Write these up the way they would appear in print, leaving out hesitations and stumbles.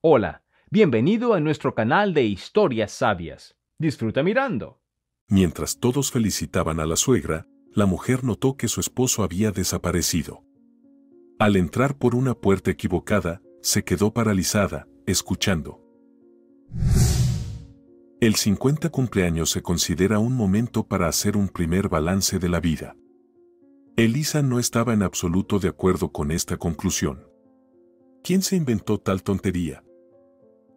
Hola, bienvenido a nuestro canal de historias sabias. Disfruta mirando. Mientras todos felicitaban a la suegra, la mujer notó que su esposo había desaparecido. Al entrar por una puerta equivocada, se quedó paralizada, escuchando. El 50 cumpleaños se considera un momento para hacer un primer balance de la vida. Elisa no estaba en absoluto de acuerdo con esta conclusión. ¿Quién se inventó tal tontería?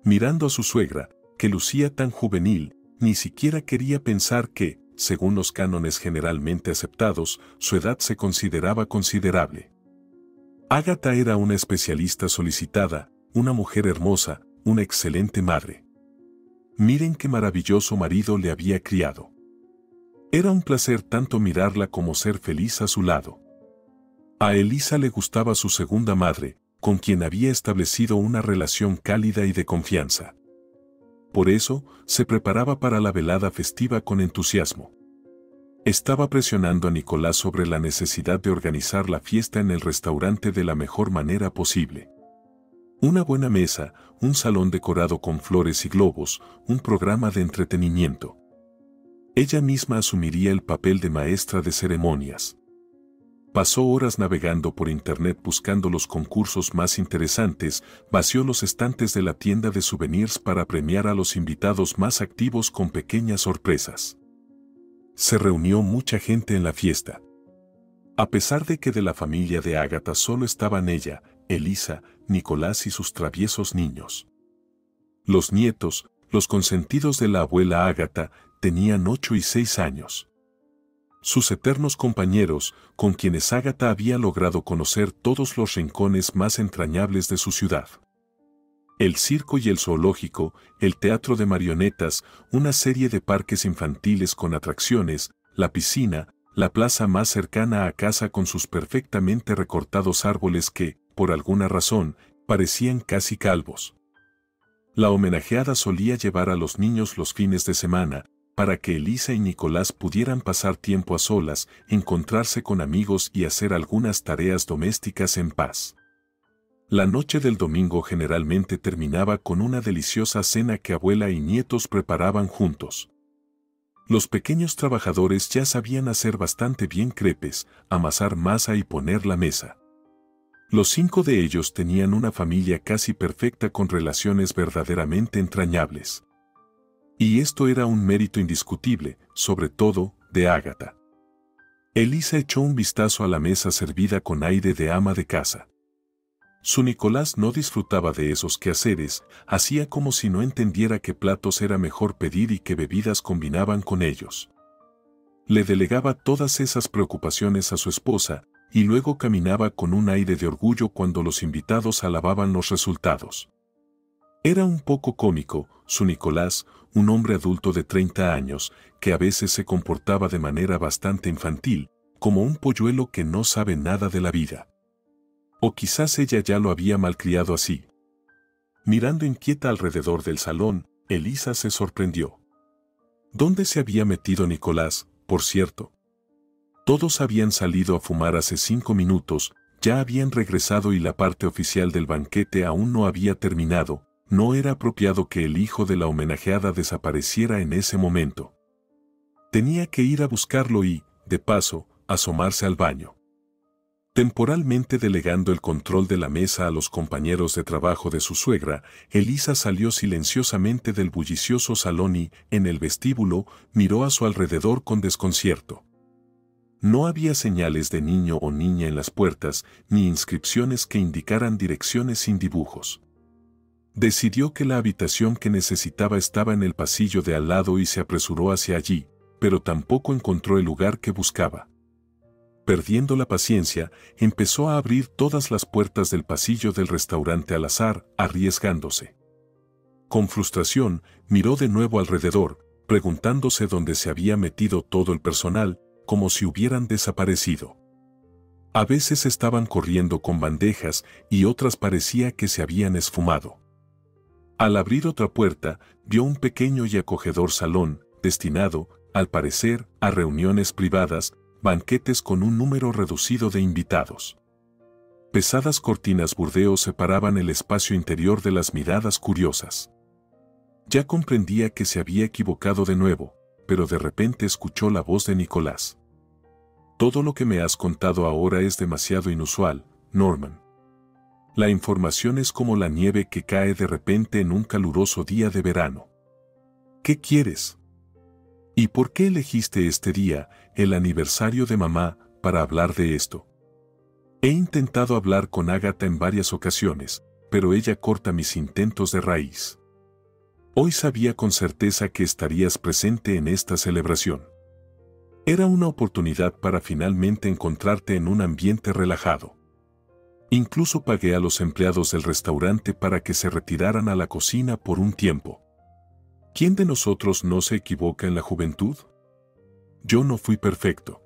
Mirando a su suegra, que lucía tan juvenil, ni siquiera quería pensar que, según los cánones generalmente aceptados, su edad se consideraba considerable. Ágata era una especialista solicitada, una mujer hermosa, una excelente madre. Miren qué maravilloso marido le había criado. Era un placer tanto mirarla como ser feliz a su lado. A Elisa le gustaba su segunda madre, con quien había establecido una relación cálida y de confianza. Por eso, se preparaba para la velada festiva con entusiasmo. Estaba presionando a Nicolás sobre la necesidad de organizar la fiesta en el restaurante de la mejor manera posible. Una buena mesa, un salón decorado con flores y globos, un programa de entretenimiento. Ella misma asumiría el papel de maestra de ceremonias. Pasó horas navegando por internet buscando los concursos más interesantes, vació los estantes de la tienda de souvenirs para premiar a los invitados más activos con pequeñas sorpresas. Se reunió mucha gente en la fiesta. A pesar de que de la familia de Ágata solo estaban ella, Elisa, Nicolás y sus traviesos niños. Los nietos, los consentidos de la abuela Ágata, tenían 8 y 6 años. Sus eternos compañeros, con quienes Ágata había logrado conocer todos los rincones más entrañables de su ciudad. El circo y el zoológico, el teatro de marionetas, una serie de parques infantiles con atracciones, la piscina, la plaza más cercana a casa con sus perfectamente recortados árboles que, por alguna razón, parecían casi calvos. La homenajeada solía llevar a los niños los fines de semana, para que Elisa y Nicolás pudieran pasar tiempo a solas, encontrarse con amigos y hacer algunas tareas domésticas en paz. La noche del domingo generalmente terminaba con una deliciosa cena que abuela y nietos preparaban juntos. Los pequeños trabajadores ya sabían hacer bastante bien crepes, amasar masa y poner la mesa. Los 5 de ellos tenían una familia casi perfecta con relaciones verdaderamente entrañables. Y esto era un mérito indiscutible, sobre todo, de Ágata. Elisa echó un vistazo a la mesa servida con aire de ama de casa. Su Nicolás no disfrutaba de esos quehaceres, hacía como si no entendiera qué platos era mejor pedir y qué bebidas combinaban con ellos. Le delegaba todas esas preocupaciones a su esposa, y luego caminaba con un aire de orgullo cuando los invitados alababan los resultados. Era un poco cómico, su Nicolás, un hombre adulto de 30 años, que a veces se comportaba de manera bastante infantil, como un polluelo que no sabe nada de la vida. O quizás ella ya lo había malcriado así. Mirando inquieta alrededor del salón, Elisa se sorprendió. ¿Dónde se había metido Nicolás, por cierto? Todos habían salido a fumar hace 5 minutos, ya habían regresado y la parte oficial del banquete aún no había terminado. No era apropiado que el hijo de la homenajeada desapareciera en ese momento. Tenía que ir a buscarlo y, de paso, asomarse al baño. Temporalmente delegando el control de la mesa a los compañeros de trabajo de su suegra, Elisa salió silenciosamente del bullicioso salón y, en el vestíbulo, miró a su alrededor con desconcierto. No había señales de niño o niña en las puertas, ni inscripciones que indicaran direcciones sin dibujos. Decidió que la habitación que necesitaba estaba en el pasillo de al lado y se apresuró hacia allí, pero tampoco encontró el lugar que buscaba. Perdiendo la paciencia, empezó a abrir todas las puertas del pasillo del restaurante al azar, arriesgándose. Con frustración, miró de nuevo alrededor, preguntándose dónde se había metido todo el personal, como si hubieran desaparecido. A veces estaban corriendo con bandejas y otras parecía que se habían esfumado. Al abrir otra puerta, vio un pequeño y acogedor salón, destinado, al parecer, a reuniones privadas, banquetes con un número reducido de invitados. Pesadas cortinas burdeos separaban el espacio interior de las miradas curiosas. Ya comprendía que se había equivocado de nuevo, pero de repente escuchó la voz de Nicolás. Todo lo que me has contado ahora es demasiado inusual, Norman. La información es como la nieve que cae de repente en un caluroso día de verano. ¿Qué quieres? ¿Y por qué elegiste este día, el aniversario de mamá, para hablar de esto? He intentado hablar con Agatha en varias ocasiones, pero ella corta mis intentos de raíz. Hoy sabía con certeza que estarías presente en esta celebración. Era una oportunidad para finalmente encontrarte en un ambiente relajado. Incluso pagué a los empleados del restaurante para que se retiraran a la cocina por un tiempo. ¿Quién de nosotros no se equivoca en la juventud? Yo no fui perfecto.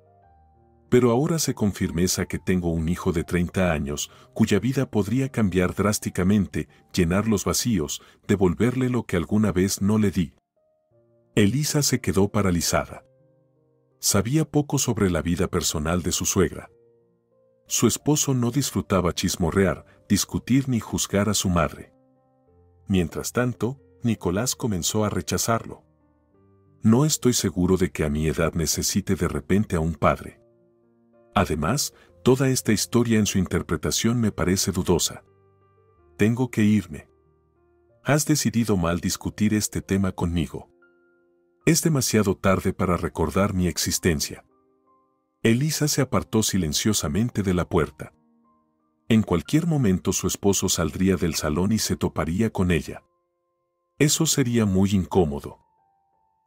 Pero ahora sé con firmeza que tengo un hijo de 30 años, cuya vida podría cambiar drásticamente, llenar los vacíos, devolverle lo que alguna vez no le di. Elisa se quedó paralizada. Sabía poco sobre la vida personal de su suegra. Su esposo no disfrutaba chismorrear, discutir ni juzgar a su madre. Mientras tanto, Nicolás comenzó a rechazarlo. No estoy seguro de que a mi edad necesite de repente a un padre. Además, toda esta historia en su interpretación me parece dudosa. Tengo que irme. Has decidido mal discutir este tema conmigo. Es demasiado tarde para recordar mi existencia. Elisa se apartó silenciosamente de la puerta. En cualquier momento su esposo saldría del salón y se toparía con ella. Eso sería muy incómodo.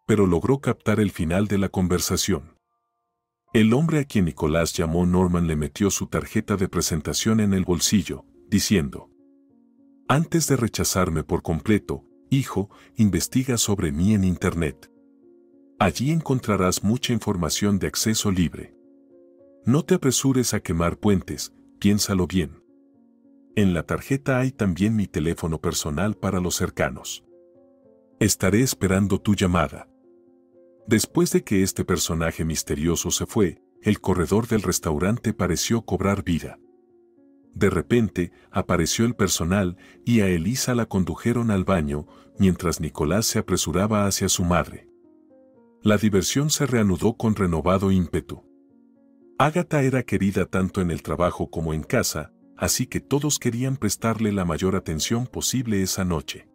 Pero logró captar el final de la conversación. El hombre a quien Nicolás llamó Norman le metió su tarjeta de presentación en el bolsillo, diciendo: «Antes de rechazarme por completo, hijo, investiga sobre mí en Internet. Allí encontrarás mucha información de acceso libre. No te apresures a quemar puentes, piénsalo bien. En la tarjeta hay también mi teléfono personal para los cercanos. Estaré esperando tu llamada». Después de que este personaje misterioso se fue, el corredor del restaurante pareció cobrar vida. De repente, apareció el personal y a Elisa la condujeron al baño, mientras Nicolás se apresuraba hacia su madre. La diversión se reanudó con renovado ímpetu. Agatha era querida tanto en el trabajo como en casa, así que todos querían prestarle la mayor atención posible esa noche.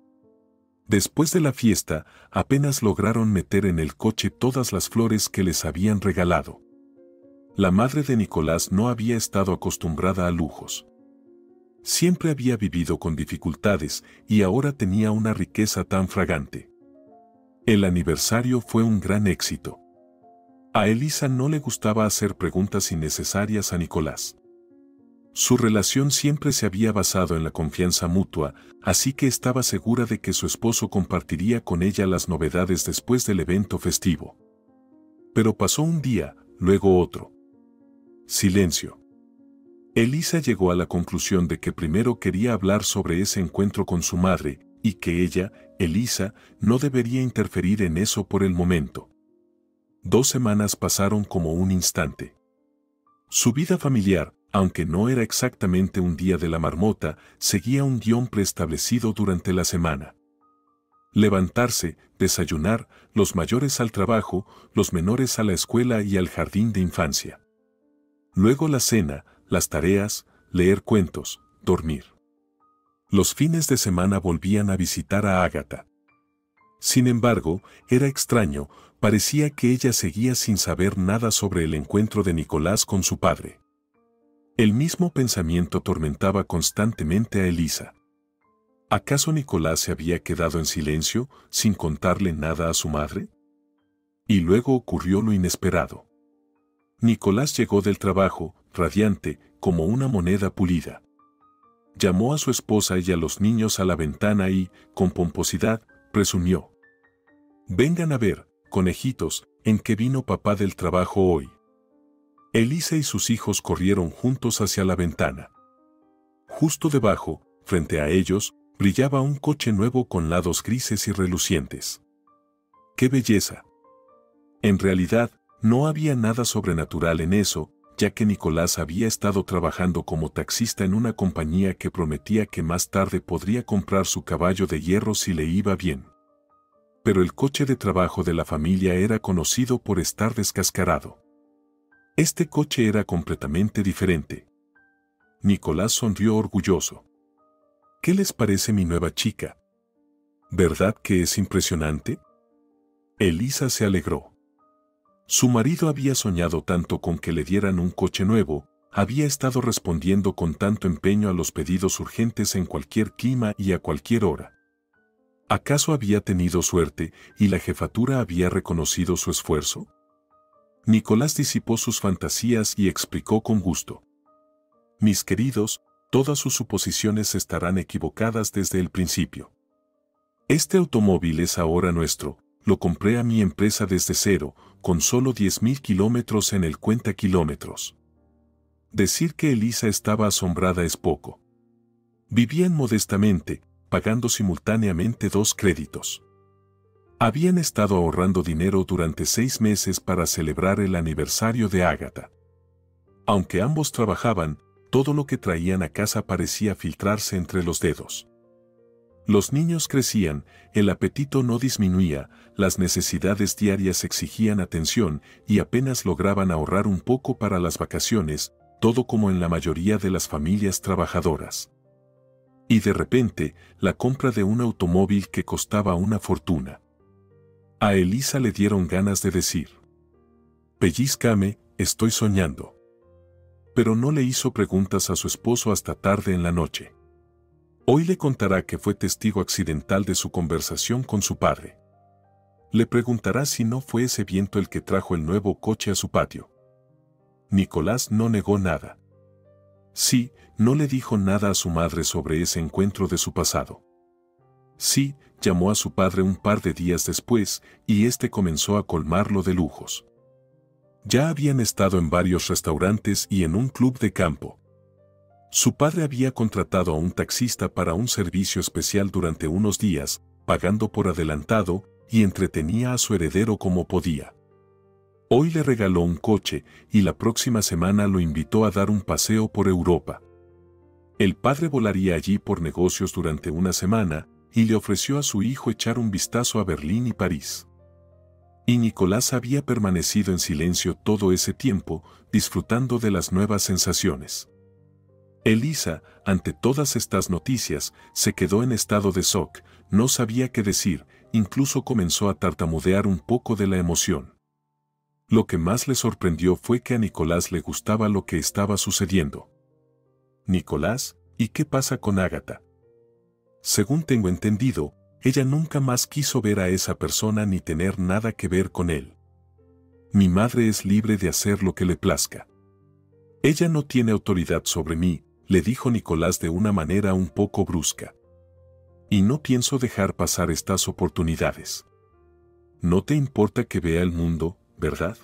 Después de la fiesta, apenas lograron meter en el coche todas las flores que les habían regalado. La madre de Nicolás no había estado acostumbrada a lujos. Siempre había vivido con dificultades y ahora tenía una riqueza tan fragante. El aniversario fue un gran éxito. A Elisa no le gustaba hacer preguntas innecesarias a Nicolás. Su relación siempre se había basado en la confianza mutua, así que estaba segura de que su esposo compartiría con ella las novedades después del evento festivo. Pero pasó un día, luego otro. Silencio. Elisa llegó a la conclusión de que primero quería hablar sobre ese encuentro con su madre, y que ella, Elisa, no debería interferir en eso por el momento. 2 semanas pasaron como un instante. Su vida familiar, aunque no era exactamente un día de la marmota, seguía un guión preestablecido durante la semana. Levantarse, desayunar, los mayores al trabajo, los menores a la escuela y al jardín de infancia. Luego la cena, las tareas, leer cuentos, dormir. Los fines de semana volvían a visitar a Agatha. Sin embargo, era extraño, parecía que ella seguía sin saber nada sobre el encuentro de Nicolás con su padre. El mismo pensamiento atormentaba constantemente a Elisa. ¿Acaso Nicolás se había quedado en silencio, sin contarle nada a su madre? Y luego ocurrió lo inesperado. Nicolás llegó del trabajo, radiante, como una moneda pulida. Llamó a su esposa y a los niños a la ventana y, con pomposidad, presumió: «Vengan a ver, conejitos, en qué vino papá del trabajo hoy». Elisa y sus hijos corrieron juntos hacia la ventana. Justo debajo, frente a ellos, brillaba un coche nuevo con lados grises y relucientes. ¡Qué belleza! En realidad, no había nada sobrenatural en eso, ya que Nicolás había estado trabajando como taxista en una compañía que prometía que más tarde podría comprar su caballo de hierro si le iba bien. Pero el coche de trabajo de la familia era conocido por estar descascarado. Este coche era completamente diferente. Nicolás sonrió orgulloso. ¿Qué les parece mi nueva chica? ¿Verdad que es impresionante? Elisa se alegró. Su marido había soñado tanto con que le dieran un coche nuevo, había estado respondiendo con tanto empeño a los pedidos urgentes en cualquier clima y a cualquier hora. ¿Acaso había tenido suerte y la jefatura había reconocido su esfuerzo? Nicolás disipó sus fantasías y explicó con gusto. Mis queridos, todas sus suposiciones estarán equivocadas desde el principio. Este automóvil es ahora nuestro, lo compré a mi empresa desde cero, con solo 10.000 kilómetros en el cuentakilómetros. Decir que Elisa estaba asombrada es poco. Vivían modestamente, pagando simultáneamente 2 créditos. Habían estado ahorrando dinero durante 6 meses para celebrar el aniversario de Ágata. Aunque ambos trabajaban, todo lo que traían a casa parecía filtrarse entre los dedos. Los niños crecían, el apetito no disminuía, las necesidades diarias exigían atención y apenas lograban ahorrar un poco para las vacaciones, todo como en la mayoría de las familias trabajadoras. Y de repente, la compra de un automóvil que costaba una fortuna. A Elisa le dieron ganas de decir: «Pellízcame, estoy soñando». Pero no le hizo preguntas a su esposo hasta tarde en la noche. Hoy le contará que fue testigo accidental de su conversación con su padre. Le preguntará si no fue ese viento el que trajo el nuevo coche a su patio. Nicolás no negó nada. Sí, no le dijo nada a su madre sobre ese encuentro de su pasado. Sí, llamó a su padre un par de días después y éste comenzó a colmarlo de lujos. Ya habían estado en varios restaurantes y en un club de campo. Su padre había contratado a un taxista para un servicio especial durante unos días, pagando por adelantado, y entretenía a su heredero como podía. Hoy le regaló un coche y la próxima semana lo invitó a dar un paseo por Europa. El padre volaría allí por negocios durante una semana y le ofreció a su hijo echar un vistazo a Berlín y París. Y Nicolás había permanecido en silencio todo ese tiempo, disfrutando de las nuevas sensaciones. Elisa, ante todas estas noticias, se quedó en estado de shock, no sabía qué decir, incluso comenzó a tartamudear un poco de la emoción. Lo que más le sorprendió fue que a Nicolás le gustaba lo que estaba sucediendo. Nicolás, ¿y qué pasa con Ágata? Según tengo entendido, ella nunca más quiso ver a esa persona ni tener nada que ver con él. Mi madre es libre de hacer lo que le plazca. Ella no tiene autoridad sobre mí, le dijo Nicolás de una manera un poco brusca. Y no pienso dejar pasar estas oportunidades. No te importa que vea el mundo, ¿verdad?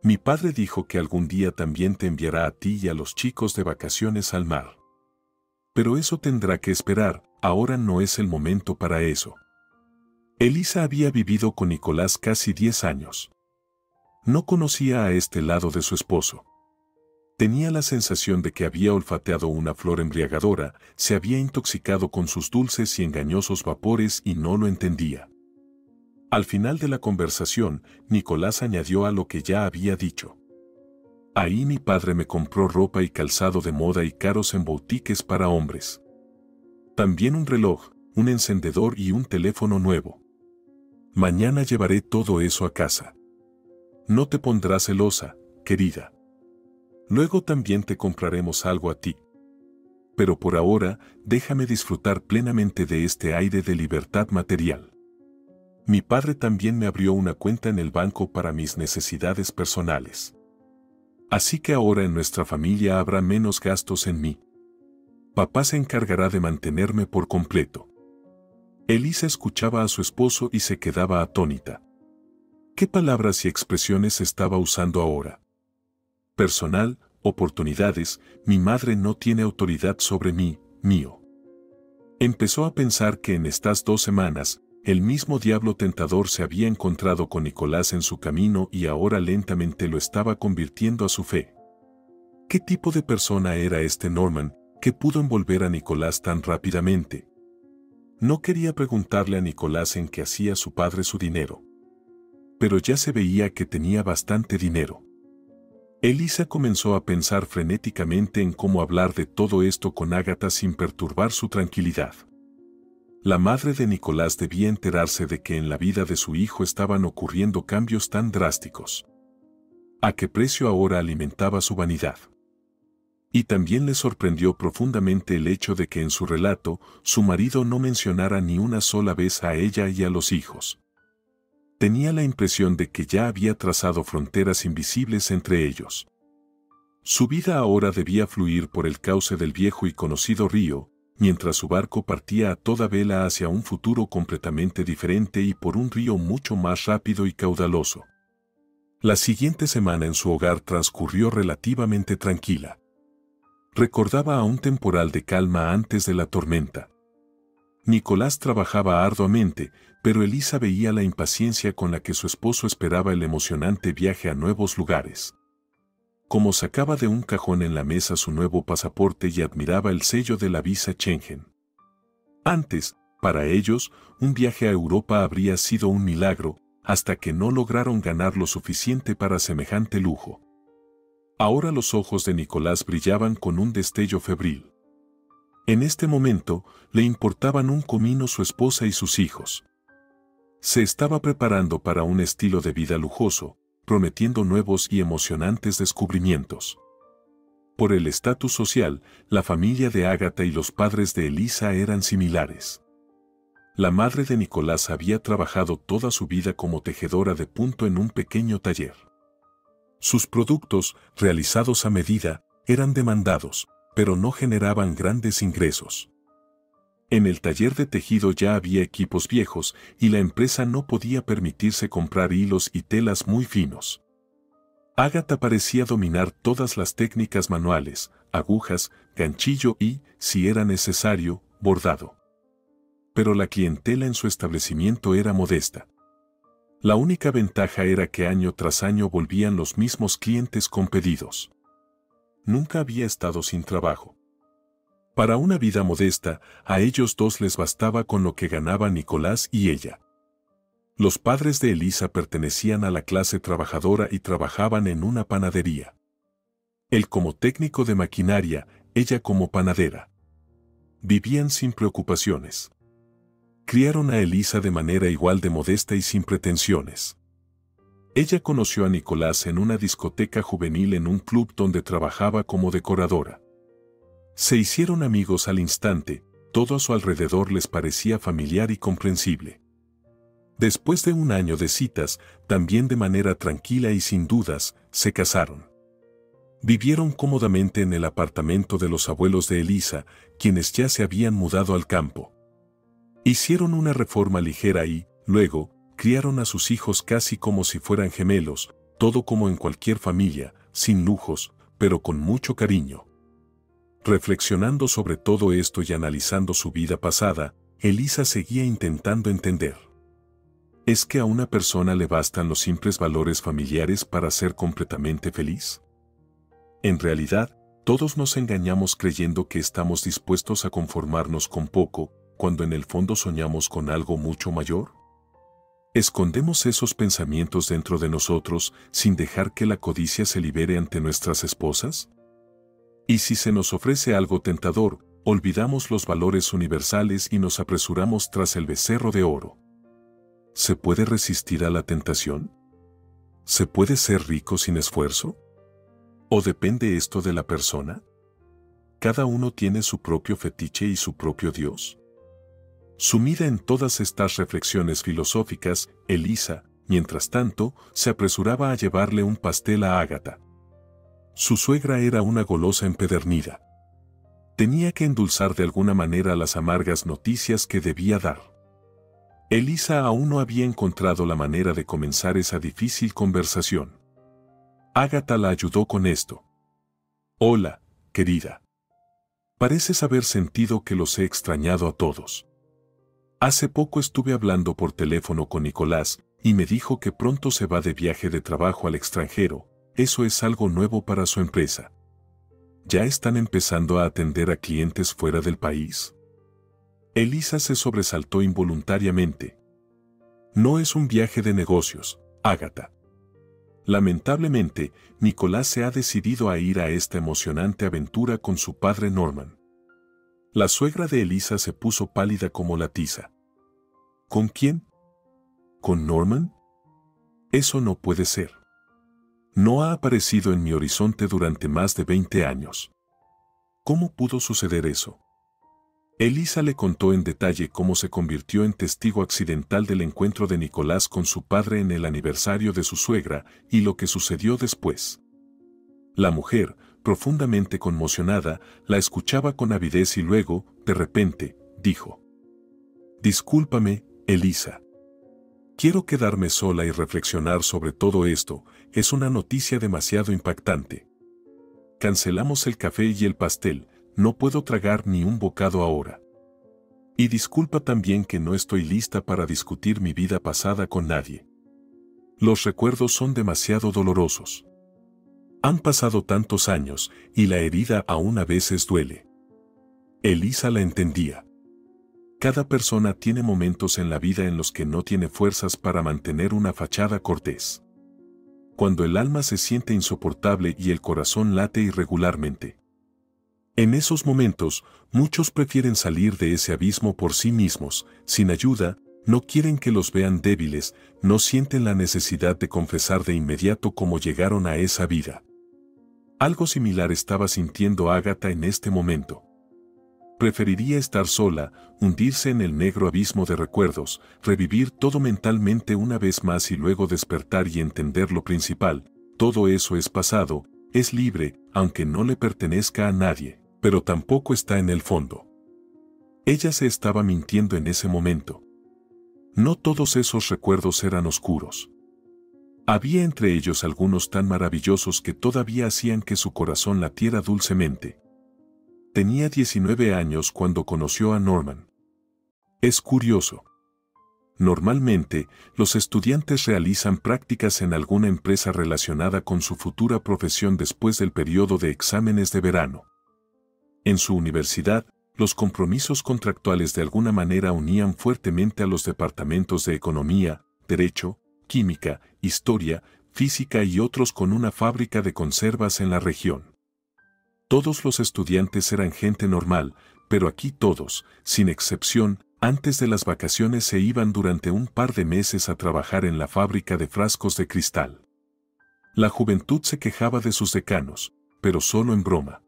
Mi padre dijo que algún día también te enviará a ti y a los chicos de vacaciones al mar. Pero eso tendrá que esperar, ahora no es el momento para eso. Elisa había vivido con Nicolás casi 10 años. No conocía a este lado de su esposo. Tenía la sensación de que había olfateado una flor embriagadora, se había intoxicado con sus dulces y engañosos vapores y no lo entendía. Al final de la conversación, Nicolás añadió a lo que ya había dicho. Ahí mi padre me compró ropa y calzado de moda y caros en boutiques para hombres. También un reloj, un encendedor y un teléfono nuevo. Mañana llevaré todo eso a casa. No te pondrás celosa, querida. Luego también te compraremos algo a ti. Pero por ahora, déjame disfrutar plenamente de este aire de libertad material. Mi padre también me abrió una cuenta en el banco para mis necesidades personales. Así que ahora en nuestra familia habrá menos gastos en mí. Papá se encargará de mantenerme por completo. Elisa escuchaba a su esposo y se quedaba atónita. ¿Qué palabras y expresiones estaba usando ahora? Personal, oportunidades, mi madre no tiene autoridad sobre mí, mío. Empezó a pensar que en estas 2 semanas, el mismo diablo tentador se había encontrado con Nicolás en su camino y ahora lentamente lo estaba convirtiendo a su fe. ¿Qué tipo de persona era este Norman que pudo envolver a Nicolás tan rápidamente? No quería preguntarle a Nicolás en qué hacía su padre su dinero. Pero ya se veía que tenía bastante dinero. Elisa comenzó a pensar frenéticamente en cómo hablar de todo esto con Ágata sin perturbar su tranquilidad. La madre de Nicolás debía enterarse de que en la vida de su hijo estaban ocurriendo cambios tan drásticos. ¿A qué precio ahora alimentaba su vanidad? Y también le sorprendió profundamente el hecho de que en su relato su marido no mencionara ni una sola vez a ella y a los hijos. Tenía la impresión de que ya había trazado fronteras invisibles entre ellos. Su vida ahora debía fluir por el cauce del viejo y conocido río, mientras su barco partía a toda vela hacia un futuro completamente diferente y por un río mucho más rápido y caudaloso. La siguiente semana en su hogar transcurrió relativamente tranquila. Recordaba a un temporal de calma antes de la tormenta. Nicolás trabajaba arduamente, pero Elisa veía la impaciencia con la que su esposo esperaba el emocionante viaje a nuevos lugares. Como sacaba de un cajón en la mesa su nuevo pasaporte y admiraba el sello de la visa Schengen. Antes, para ellos, un viaje a Europa habría sido un milagro, hasta que no lograron ganar lo suficiente para semejante lujo. Ahora los ojos de Nicolás brillaban con un destello febril. En este momento, le importaban un comino su esposa y sus hijos. Se estaba preparando para un estilo de vida lujoso, prometiendo nuevos y emocionantes descubrimientos. Por el estatus social, la familia de Ágata y los padres de Elisa eran similares. La madre de Nicolás había trabajado toda su vida como tejedora de punto en un pequeño taller. Sus productos, realizados a medida, eran demandados, pero no generaban grandes ingresos. En el taller de tejido ya había equipos viejos y la empresa no podía permitirse comprar hilos y telas muy finos. Ágata parecía dominar todas las técnicas manuales, agujas, ganchillo y, si era necesario, bordado. Pero la clientela en su establecimiento era modesta. La única ventaja era que año tras año volvían los mismos clientes con pedidos. Nunca había estado sin trabajo. Para una vida modesta, a ellos dos les bastaba con lo que ganaban Nicolás y ella. Los padres de Elisa pertenecían a la clase trabajadora y trabajaban en una panadería. Él como técnico de maquinaria, ella como panadera. Vivían sin preocupaciones. Criaron a Elisa de manera igual de modesta y sin pretensiones. Ella conoció a Nicolás en una discoteca juvenil en un club donde trabajaba como decoradora. Se hicieron amigos al instante, todo a su alrededor les parecía familiar y comprensible. Después de un año de citas, también de manera tranquila y sin dudas, se casaron. Vivieron cómodamente en el apartamento de los abuelos de Elisa, quienes ya se habían mudado al campo. Hicieron una reforma ligera y, luego, criaron a sus hijos casi como si fueran gemelos, todo como en cualquier familia, sin lujos, pero con mucho cariño. Reflexionando sobre todo esto y analizando su vida pasada, Elisa seguía intentando entender. ¿Es que a una persona le bastan los simples valores familiares para ser completamente feliz? En realidad, todos nos engañamos creyendo que estamos dispuestos a conformarnos con poco, cuando en el fondo soñamos con algo mucho mayor. ¿Escondemos esos pensamientos dentro de nosotros sin dejar que la codicia se libere ante nuestras esposas? Y si se nos ofrece algo tentador, olvidamos los valores universales y nos apresuramos tras el becerro de oro. ¿Se puede resistir a la tentación? ¿Se puede ser rico sin esfuerzo? ¿O depende esto de la persona? ¿Cada uno tiene su propio fetiche y su propio Dios? Sumida en todas estas reflexiones filosóficas, Elisa, mientras tanto, se apresuraba a llevarle un pastel a Ágata. Su suegra era una golosa empedernida. Tenía que endulzar de alguna manera las amargas noticias que debía dar. Elisa aún no había encontrado la manera de comenzar esa difícil conversación. Ágata la ayudó con esto. Hola, querida. Pareces haber sentido que los he extrañado a todos. Hace poco estuve hablando por teléfono con Nicolás y me dijo que pronto se va de viaje de trabajo al extranjero. Eso es algo nuevo para su empresa. ¿Ya están empezando a atender a clientes fuera del país? Elisa se sobresaltó involuntariamente. No es un viaje de negocios, Ágata. Lamentablemente, Nicolás se ha decidido a ir a esta emocionante aventura con su padre Norman. La suegra de Elisa se puso pálida como la tiza. ¿Con quién? ¿Con Norman? Eso no puede ser. No ha aparecido en mi horizonte durante más de 20 años. ¿Cómo pudo suceder eso? Elisa le contó en detalle cómo se convirtió en testigo accidental del encuentro de Nicolás con su padre en el aniversario de su suegra y lo que sucedió después. La mujer, profundamente conmocionada, la escuchaba con avidez y luego, de repente, dijo: «Discúlpame, Elisa. Quiero quedarme sola y reflexionar sobre todo esto, es una noticia demasiado impactante. Cancelamos el café y el pastel, no puedo tragar ni un bocado ahora. Y disculpa también que no estoy lista para discutir mi vida pasada con nadie. Los recuerdos son demasiado dolorosos. Han pasado tantos años y la herida aún a veces duele». Elisa la entendía. Cada persona tiene momentos en la vida en los que no tiene fuerzas para mantener una fachada cortés. Cuando el alma se siente insoportable y el corazón late irregularmente. En esos momentos, muchos prefieren salir de ese abismo por sí mismos, sin ayuda, no quieren que los vean débiles, no sienten la necesidad de confesar de inmediato cómo llegaron a esa vida. Algo similar estaba sintiendo Ágata en este momento. Preferiría estar sola, hundirse en el negro abismo de recuerdos, revivir todo mentalmente una vez más y luego despertar y entender lo principal: todo eso es pasado, es libre, aunque no le pertenezca a nadie, pero tampoco está en el fondo. Ella se estaba mintiendo en ese momento. No todos esos recuerdos eran oscuros. Había entre ellos algunos tan maravillosos que todavía hacían que su corazón latiera dulcemente. Tenía 19 años cuando conoció a Norman. Es curioso. Normalmente, los estudiantes realizan prácticas en alguna empresa relacionada con su futura profesión después del periodo de exámenes de verano. En su universidad, los compromisos contractuales de alguna manera unían fuertemente a los departamentos de Economía, Derecho, Química, Historia, Física y otros con una fábrica de conservas en la región. Todos los estudiantes eran gente normal, pero aquí todos, sin excepción, antes de las vacaciones se iban durante un par de meses a trabajar en la fábrica de frascos de cristal. La juventud se quejaba de sus decanos, pero solo en broma.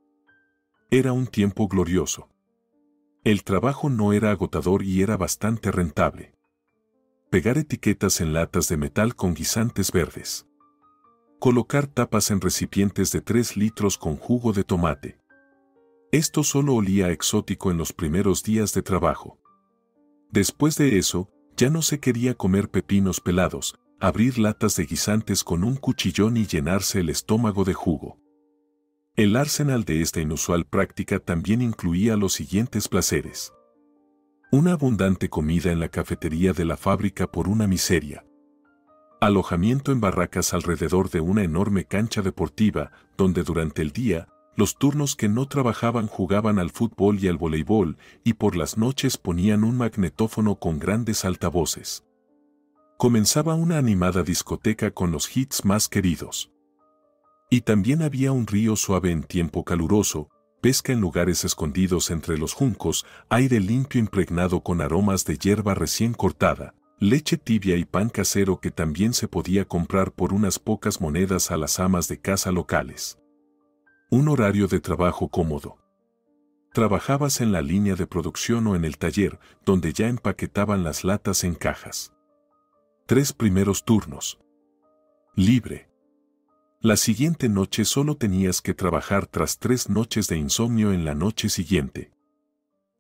Era un tiempo glorioso. El trabajo no era agotador y era bastante rentable. Pegar etiquetas en latas de metal con guisantes verdes. Colocar tapas en recipientes de 3 litros con jugo de tomate. Esto solo olía exótico en los primeros días de trabajo. Después de eso, ya no se quería comer pepinos pelados, abrir latas de guisantes con un cuchillón y llenarse el estómago de jugo. El arsenal de esta inusual práctica también incluía los siguientes placeres. Una abundante comida en la cafetería de la fábrica por una miseria. Alojamiento en barracas alrededor de una enorme cancha deportiva, donde durante el día, los turnos que no trabajaban jugaban al fútbol y al voleibol, y por las noches ponían un magnetófono con grandes altavoces. Comenzaba una animada discoteca con los hits más queridos. Y también había un río suave en tiempo caluroso, pesca en lugares escondidos entre los juncos, aire limpio impregnado con aromas de hierba recién cortada, leche tibia y pan casero que también se podía comprar por unas pocas monedas a las amas de casa locales. Un horario de trabajo cómodo. Trabajabas en la línea de producción o en el taller, donde ya empaquetaban las latas en cajas. 3 primeros turnos. Libre. La siguiente noche solo tenías que trabajar tras 3 noches de insomnio en la noche siguiente.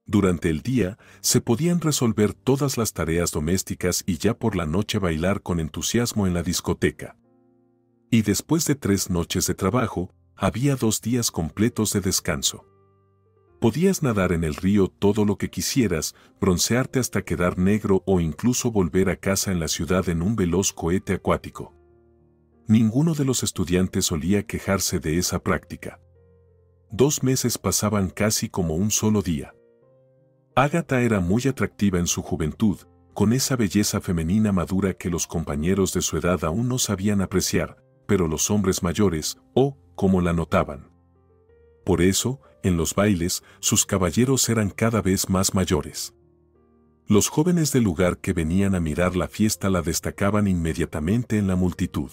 Durante el día, se podían resolver todas las tareas domésticas y ya por la noche bailar con entusiasmo en la discoteca. Y después de 3 noches de trabajo, había 2 días completos de descanso. Podías nadar en el río todo lo que quisieras, broncearte hasta quedar negro o incluso volver a casa en la ciudad en un veloz cohete acuático. Ninguno de los estudiantes solía quejarse de esa práctica. 2 meses pasaban casi como un solo día. Ágata era muy atractiva en su juventud, con esa belleza femenina madura que los compañeros de su edad aún no sabían apreciar, pero los hombres mayores, como la notaban. Por eso, en los bailes, sus caballeros eran cada vez más mayores. Los jóvenes del lugar que venían a mirar la fiesta la destacaban inmediatamente en la multitud.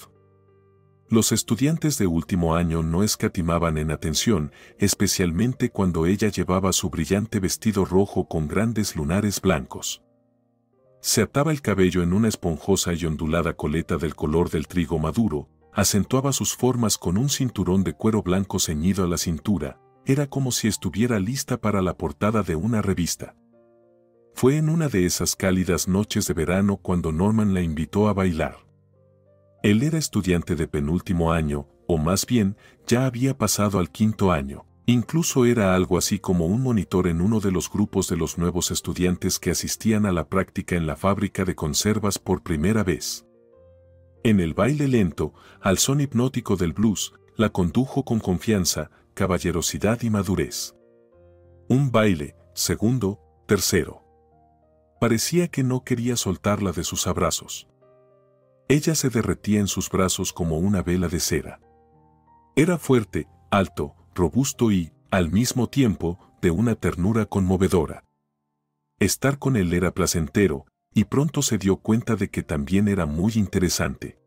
Los estudiantes de último año no escatimaban en atención, especialmente cuando ella llevaba su brillante vestido rojo con grandes lunares blancos. Se ataba el cabello en una esponjosa y ondulada coleta del color del trigo maduro, acentuaba sus formas con un cinturón de cuero blanco ceñido a la cintura, era como si estuviera lista para la portada de una revista. Fue en una de esas cálidas noches de verano cuando Norman la invitó a bailar. Él era estudiante de penúltimo año, o más bien, ya había pasado al 5º año. Incluso era algo así como un monitor en uno de los grupos de los nuevos estudiantes que asistían a la práctica en la fábrica de conservas por primera vez. En el baile lento, al son hipnótico del blues, la condujo con confianza, caballerosidad y madurez. Un baile, segundo, tercero. Parecía que no quería soltarla de sus abrazos. Ella se derretía en sus brazos como una vela de cera. Era fuerte, alto, robusto y, al mismo tiempo, de una ternura conmovedora. Estar con él era placentero, y pronto se dio cuenta de que también era muy interesante.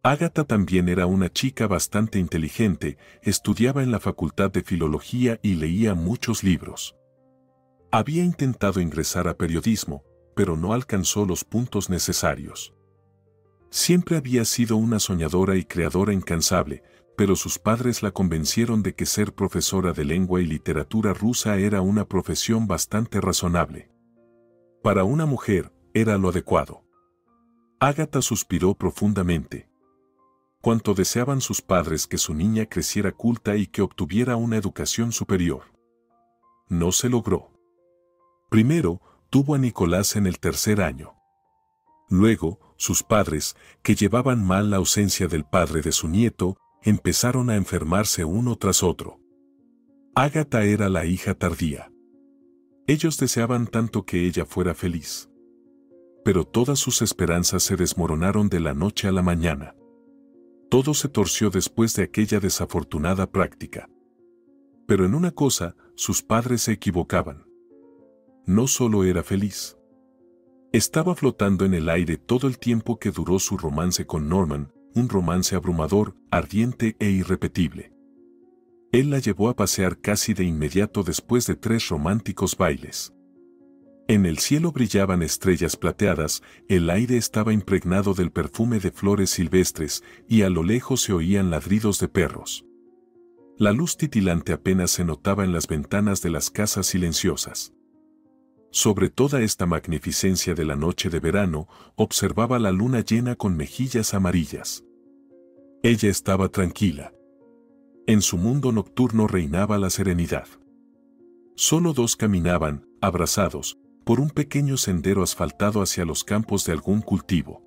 Ágata también era una chica bastante inteligente, estudiaba en la Facultad de Filología y leía muchos libros. Había intentado ingresar a periodismo, pero no alcanzó los puntos necesarios. Siempre había sido una soñadora y creadora incansable, pero sus padres la convencieron de que ser profesora de lengua y literatura rusa era una profesión bastante razonable. Para una mujer, era lo adecuado. Ágata suspiró profundamente. Cuánto deseaban sus padres que su niña creciera culta y que obtuviera una educación superior. No se logró. Primero, tuvo a Nicolás en el 3er año. Luego, sus padres, que llevaban mal la ausencia del padre de su nieto, empezaron a enfermarse uno tras otro. Ágata era la hija tardía. Ellos deseaban tanto que ella fuera feliz. Pero todas sus esperanzas se desmoronaron de la noche a la mañana. Todo se torció después de aquella desafortunada práctica. Pero en una cosa, sus padres se equivocaban. No solo era feliz. Estaba flotando en el aire todo el tiempo que duró su romance con Norman, un romance abrumador, ardiente e irrepetible. Él la llevó a pasear casi de inmediato después de 3 románticos bailes. En el cielo brillaban estrellas plateadas, el aire estaba impregnado del perfume de flores silvestres y a lo lejos se oían ladridos de perros. La luz titilante apenas se notaba en las ventanas de las casas silenciosas. Sobre toda esta magnificencia de la noche de verano, observaba la luna llena con mejillas amarillas. Ella estaba tranquila. En su mundo nocturno reinaba la serenidad. Solo 2 caminaban, abrazados, por un pequeño sendero asfaltado hacia los campos de algún cultivo.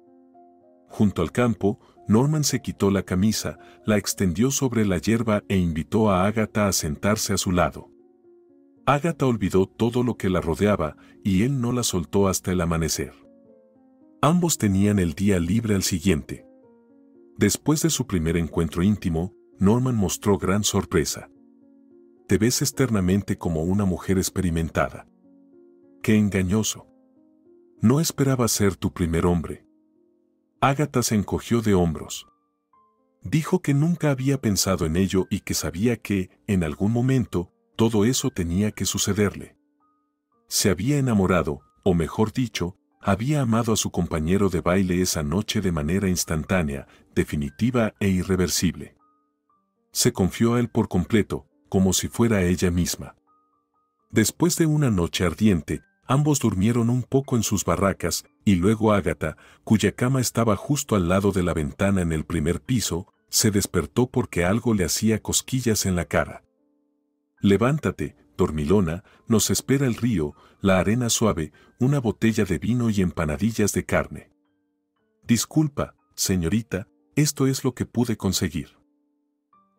Junto al campo, Norman se quitó la camisa, la extendió sobre la hierba e invitó a Ágata a sentarse a su lado. Ágata olvidó todo lo que la rodeaba y él no la soltó hasta el amanecer. Ambos tenían el día libre al siguiente. Después de su primer encuentro íntimo, Norman mostró gran sorpresa. Te ves externamente como una mujer experimentada. ¡Qué engañoso! No esperaba ser tu primer hombre. Ágata se encogió de hombros. Dijo que nunca había pensado en ello y que sabía que, en algún momento, todo eso tenía que sucederle. Se había enamorado, o mejor dicho, había amado a su compañero de baile esa noche de manera instantánea, definitiva e irreversible. Se confió a él por completo, como si fuera ella misma. Después de una noche ardiente, ambos durmieron un poco en sus barracas, y luego Ágata, cuya cama estaba justo al lado de la ventana en el primer piso, se despertó porque algo le hacía cosquillas en la cara. Levántate, dormilona, nos espera el río, la arena suave, una botella de vino y empanadillas de carne. Disculpa, señorita, esto es lo que pude conseguir.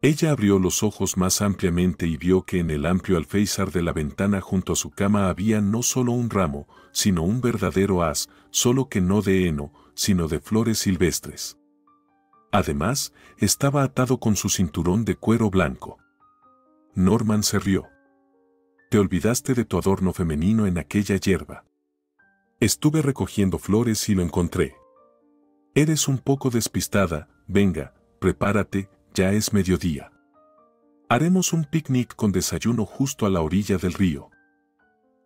Ella abrió los ojos más ampliamente y vio que en el amplio alféizar de la ventana junto a su cama había no solo un ramo, sino un verdadero haz, solo que no de heno, sino de flores silvestres. Además, estaba atado con su cinturón de cuero blanco. Norman se rió. Te olvidaste de tu adorno femenino en aquella hierba. Estuve recogiendo flores y lo encontré. Eres un poco despistada, venga, prepárate, ya es mediodía. Haremos un picnic con desayuno justo a la orilla del río.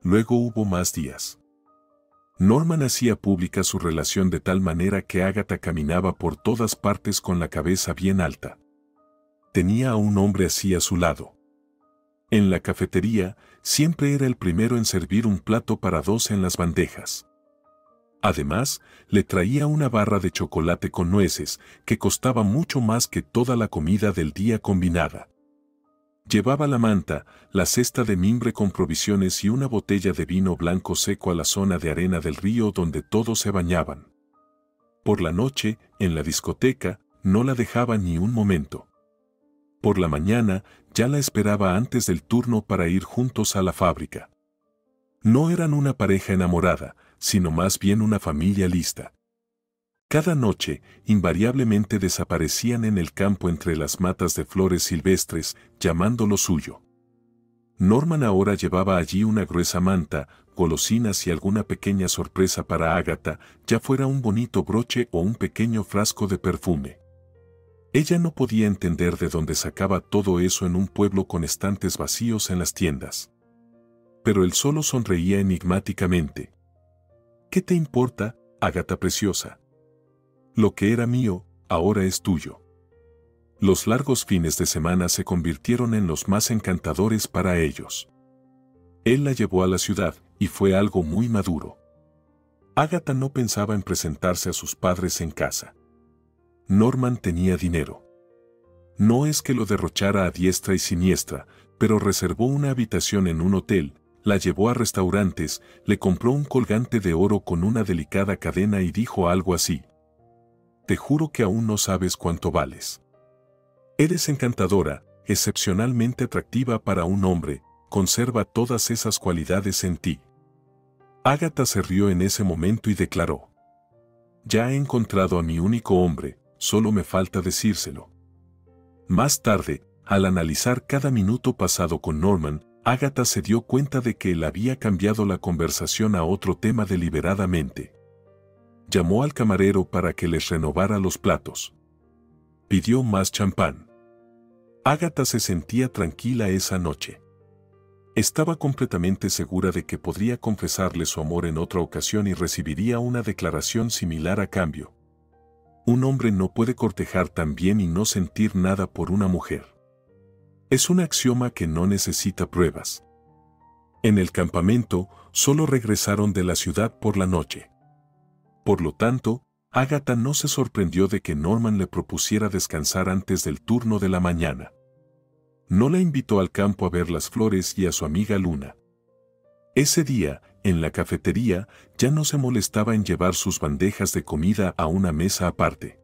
Luego hubo más días. Norman hacía pública su relación de tal manera que Agatha caminaba por todas partes con la cabeza bien alta. Tenía a un hombre así a su lado. En la cafetería, siempre era el primero en servir un plato para dos en las bandejas. Además, le traía una barra de chocolate con nueces, que costaba mucho más que toda la comida del día combinada. Llevaba la manta, la cesta de mimbre con provisiones y una botella de vino blanco seco a la zona de arena del río donde todos se bañaban. Por la noche, en la discoteca, no la dejaba ni un momento. Por la mañana, ya la esperaba antes del turno para ir juntos a la fábrica. No eran una pareja enamorada, sino más bien una familia lista. Cada noche, invariablemente desaparecían en el campo entre las matas de flores silvestres, llamando lo suyo. Norman ahora llevaba allí una gruesa manta, golosinas y alguna pequeña sorpresa para Agatha, ya fuera un bonito broche o un pequeño frasco de perfume. Ella no podía entender de dónde sacaba todo eso en un pueblo con estantes vacíos en las tiendas. Pero él solo sonreía enigmáticamente. ¿Qué te importa, Agatha preciosa? Lo que era mío, ahora es tuyo. Los largos fines de semana se convirtieron en los más encantadores para ellos. Él la llevó a la ciudad, y fue algo muy maduro. Agatha no pensaba en presentarse a sus padres en casa. Norman tenía dinero. No es que lo derrochara a diestra y siniestra, pero reservó una habitación en un hotel, la llevó a restaurantes, le compró un colgante de oro con una delicada cadena y dijo algo así. Te juro que aún no sabes cuánto vales. Eres encantadora, excepcionalmente atractiva para un hombre, conserva todas esas cualidades en ti. Agatha se rió en ese momento y declaró. Ya he encontrado a mi único hombre, solo me falta decírselo. Más tarde, al analizar cada minuto pasado con Norman, Agatha se dio cuenta de que él había cambiado la conversación a otro tema deliberadamente. Llamó al camarero para que les renovara los platos. Pidió más champán. Agatha se sentía tranquila esa noche. Estaba completamente segura de que podría confesarle su amor en otra ocasión y recibiría una declaración similar a cambio. Un hombre no puede cortejar tan bien y no sentir nada por una mujer. Es un axioma que no necesita pruebas. En el campamento, solo regresaron de la ciudad por la noche. Por lo tanto, Agatha no se sorprendió de que Norman le propusiera descansar antes del turno de la mañana. No la invitó al campo a ver las flores y a su amiga Luna. Ese día, en la cafetería, ya no se molestaba en llevar sus bandejas de comida a una mesa aparte.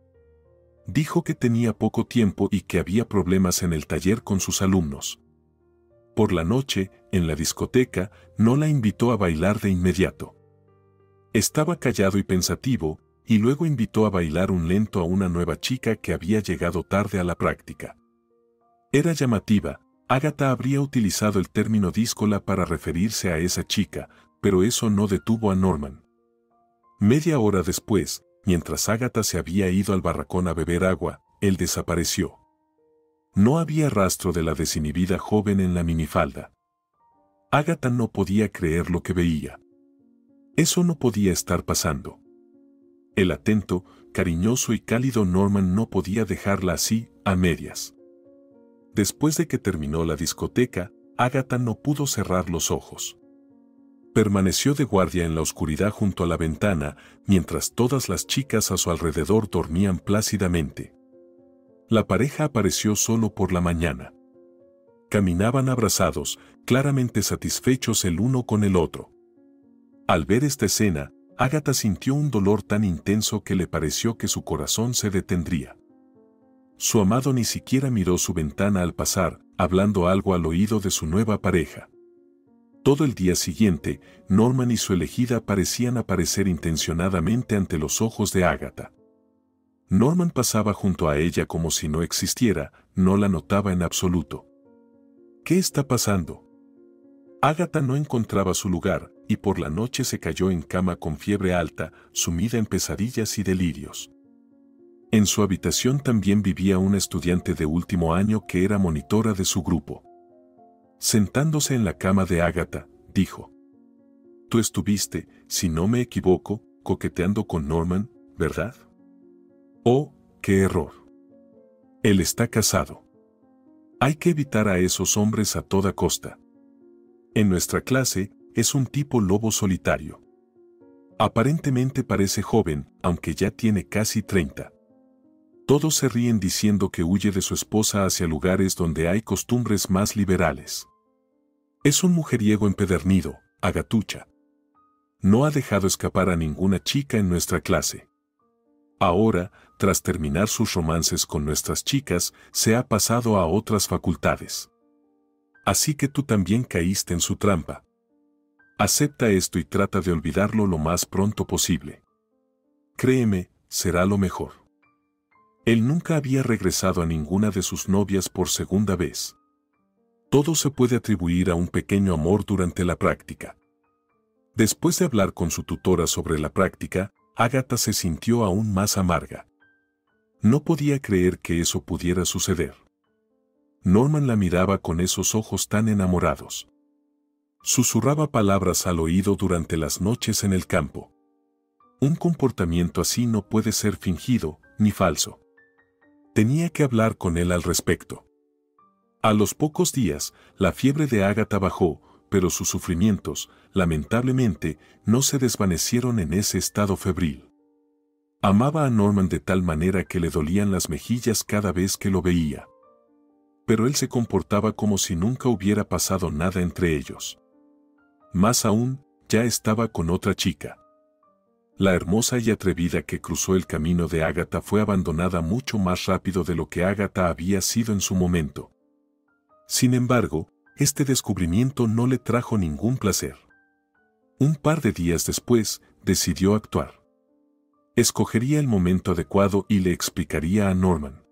Dijo que tenía poco tiempo y que había problemas en el taller con sus alumnos. Por la noche, en la discoteca, no la invitó a bailar de inmediato. Estaba callado y pensativo, y luego invitó a bailar un lento a una nueva chica que había llegado tarde a la práctica. Era llamativa. Agatha habría utilizado el término díscola para referirse a esa chica, pero eso no detuvo a Norman. Media hora después, mientras Agatha se había ido al barracón a beber agua, él desapareció. No había rastro de la desinhibida joven en la minifalda. Agatha no podía creer lo que veía. Eso no podía estar pasando. El atento, cariñoso y cálido Norman no podía dejarla así, a medias. Después de que terminó la discoteca, Agatha no pudo cerrar los ojos. Permaneció de guardia en la oscuridad junto a la ventana, mientras todas las chicas a su alrededor dormían plácidamente. La pareja apareció solo por la mañana. Caminaban abrazados, claramente satisfechos el uno con el otro. Al ver esta escena, Agatha sintió un dolor tan intenso que le pareció que su corazón se detendría. Su amado ni siquiera miró su ventana al pasar, hablando algo al oído de su nueva pareja. Todo el día siguiente, Norman y su elegida parecían aparecer intencionadamente ante los ojos de Agatha. Norman pasaba junto a ella como si no existiera, no la notaba en absoluto. ¿Qué está pasando? Agatha no encontraba su lugar, y por la noche se cayó en cama con fiebre alta, sumida en pesadillas y delirios. En su habitación también vivía una estudiante de último año que era monitora de su grupo. Sentándose en la cama de Agatha, dijo: «Tú estuviste, si no me equivoco, coqueteando con Norman, ¿verdad? Oh, qué error. Él está casado. Hay que evitar a esos hombres a toda costa. En nuestra clase, es un tipo lobo solitario. Aparentemente parece joven, aunque ya tiene casi 30. Todos se ríen diciendo que huye de su esposa hacia lugares donde hay costumbres más liberales. Es un mujeriego empedernido, Agatucha. No ha dejado escapar a ninguna chica en nuestra clase. Ahora, tras terminar sus romances con nuestras chicas, se ha pasado a otras facultades. Así que tú también caíste en su trampa. Acepta esto y trata de olvidarlo lo más pronto posible. Créeme, será lo mejor». Él nunca había regresado a ninguna de sus novias por segunda vez. Todo se puede atribuir a un pequeño amor durante la práctica. Después de hablar con su tutora sobre la práctica, Agatha se sintió aún más amarga. No podía creer que eso pudiera suceder. Norman la miraba con esos ojos tan enamorados. Susurraba palabras al oído durante las noches en el campo. Un comportamiento así no puede ser fingido, ni falso. Tenía que hablar con él al respecto. A los pocos días, la fiebre de Agatha bajó, pero sus sufrimientos, lamentablemente, no se desvanecieron en ese estado febril. Amaba a Norman de tal manera que le dolían las mejillas cada vez que lo veía. Pero él se comportaba como si nunca hubiera pasado nada entre ellos. Más aún, ya estaba con otra chica. La hermosa y atrevida que cruzó el camino de Agatha fue abandonada mucho más rápido de lo que Agatha había sido en su momento. Sin embargo, este descubrimiento no le trajo ningún placer. Un par de días después, decidió actuar. Escogería el momento adecuado y le explicaría a Norman.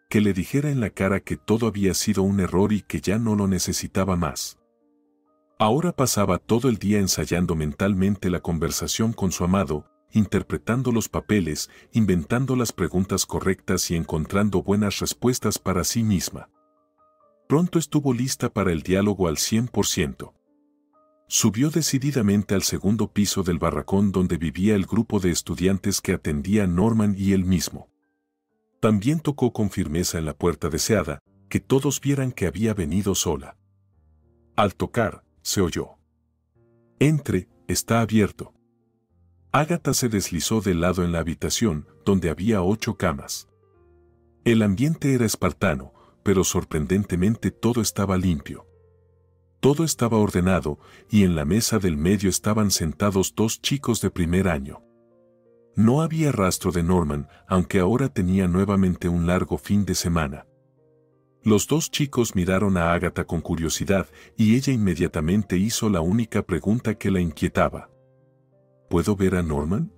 Que le dijera en la cara que todo había sido un error y que ya no lo necesitaba más. Ahora pasaba todo el día ensayando mentalmente la conversación con su amado, interpretando los papeles, inventando las preguntas correctas y encontrando buenas respuestas para sí misma. Pronto estuvo lista para el diálogo al 100%. Subió decididamente al segundo piso del barracón donde vivía el grupo de estudiantes que atendía Norman y él mismo. También tocó con firmeza en la puerta deseada, que todos vieran que había venido sola. Al tocar, se oyó: «Entre, está abierto». Agatha se deslizó de lado en la habitación, donde había 8 camas. El ambiente era espartano, pero sorprendentemente todo estaba limpio. Todo estaba ordenado, y en la mesa del medio estaban sentados 2 chicos de primer año. No había rastro de Norman, aunque ahora tenía nuevamente un largo fin de semana. Los 2 chicos miraron a Agatha con curiosidad, y ella inmediatamente hizo la única pregunta que la inquietaba. ¿Puedo ver a Norman?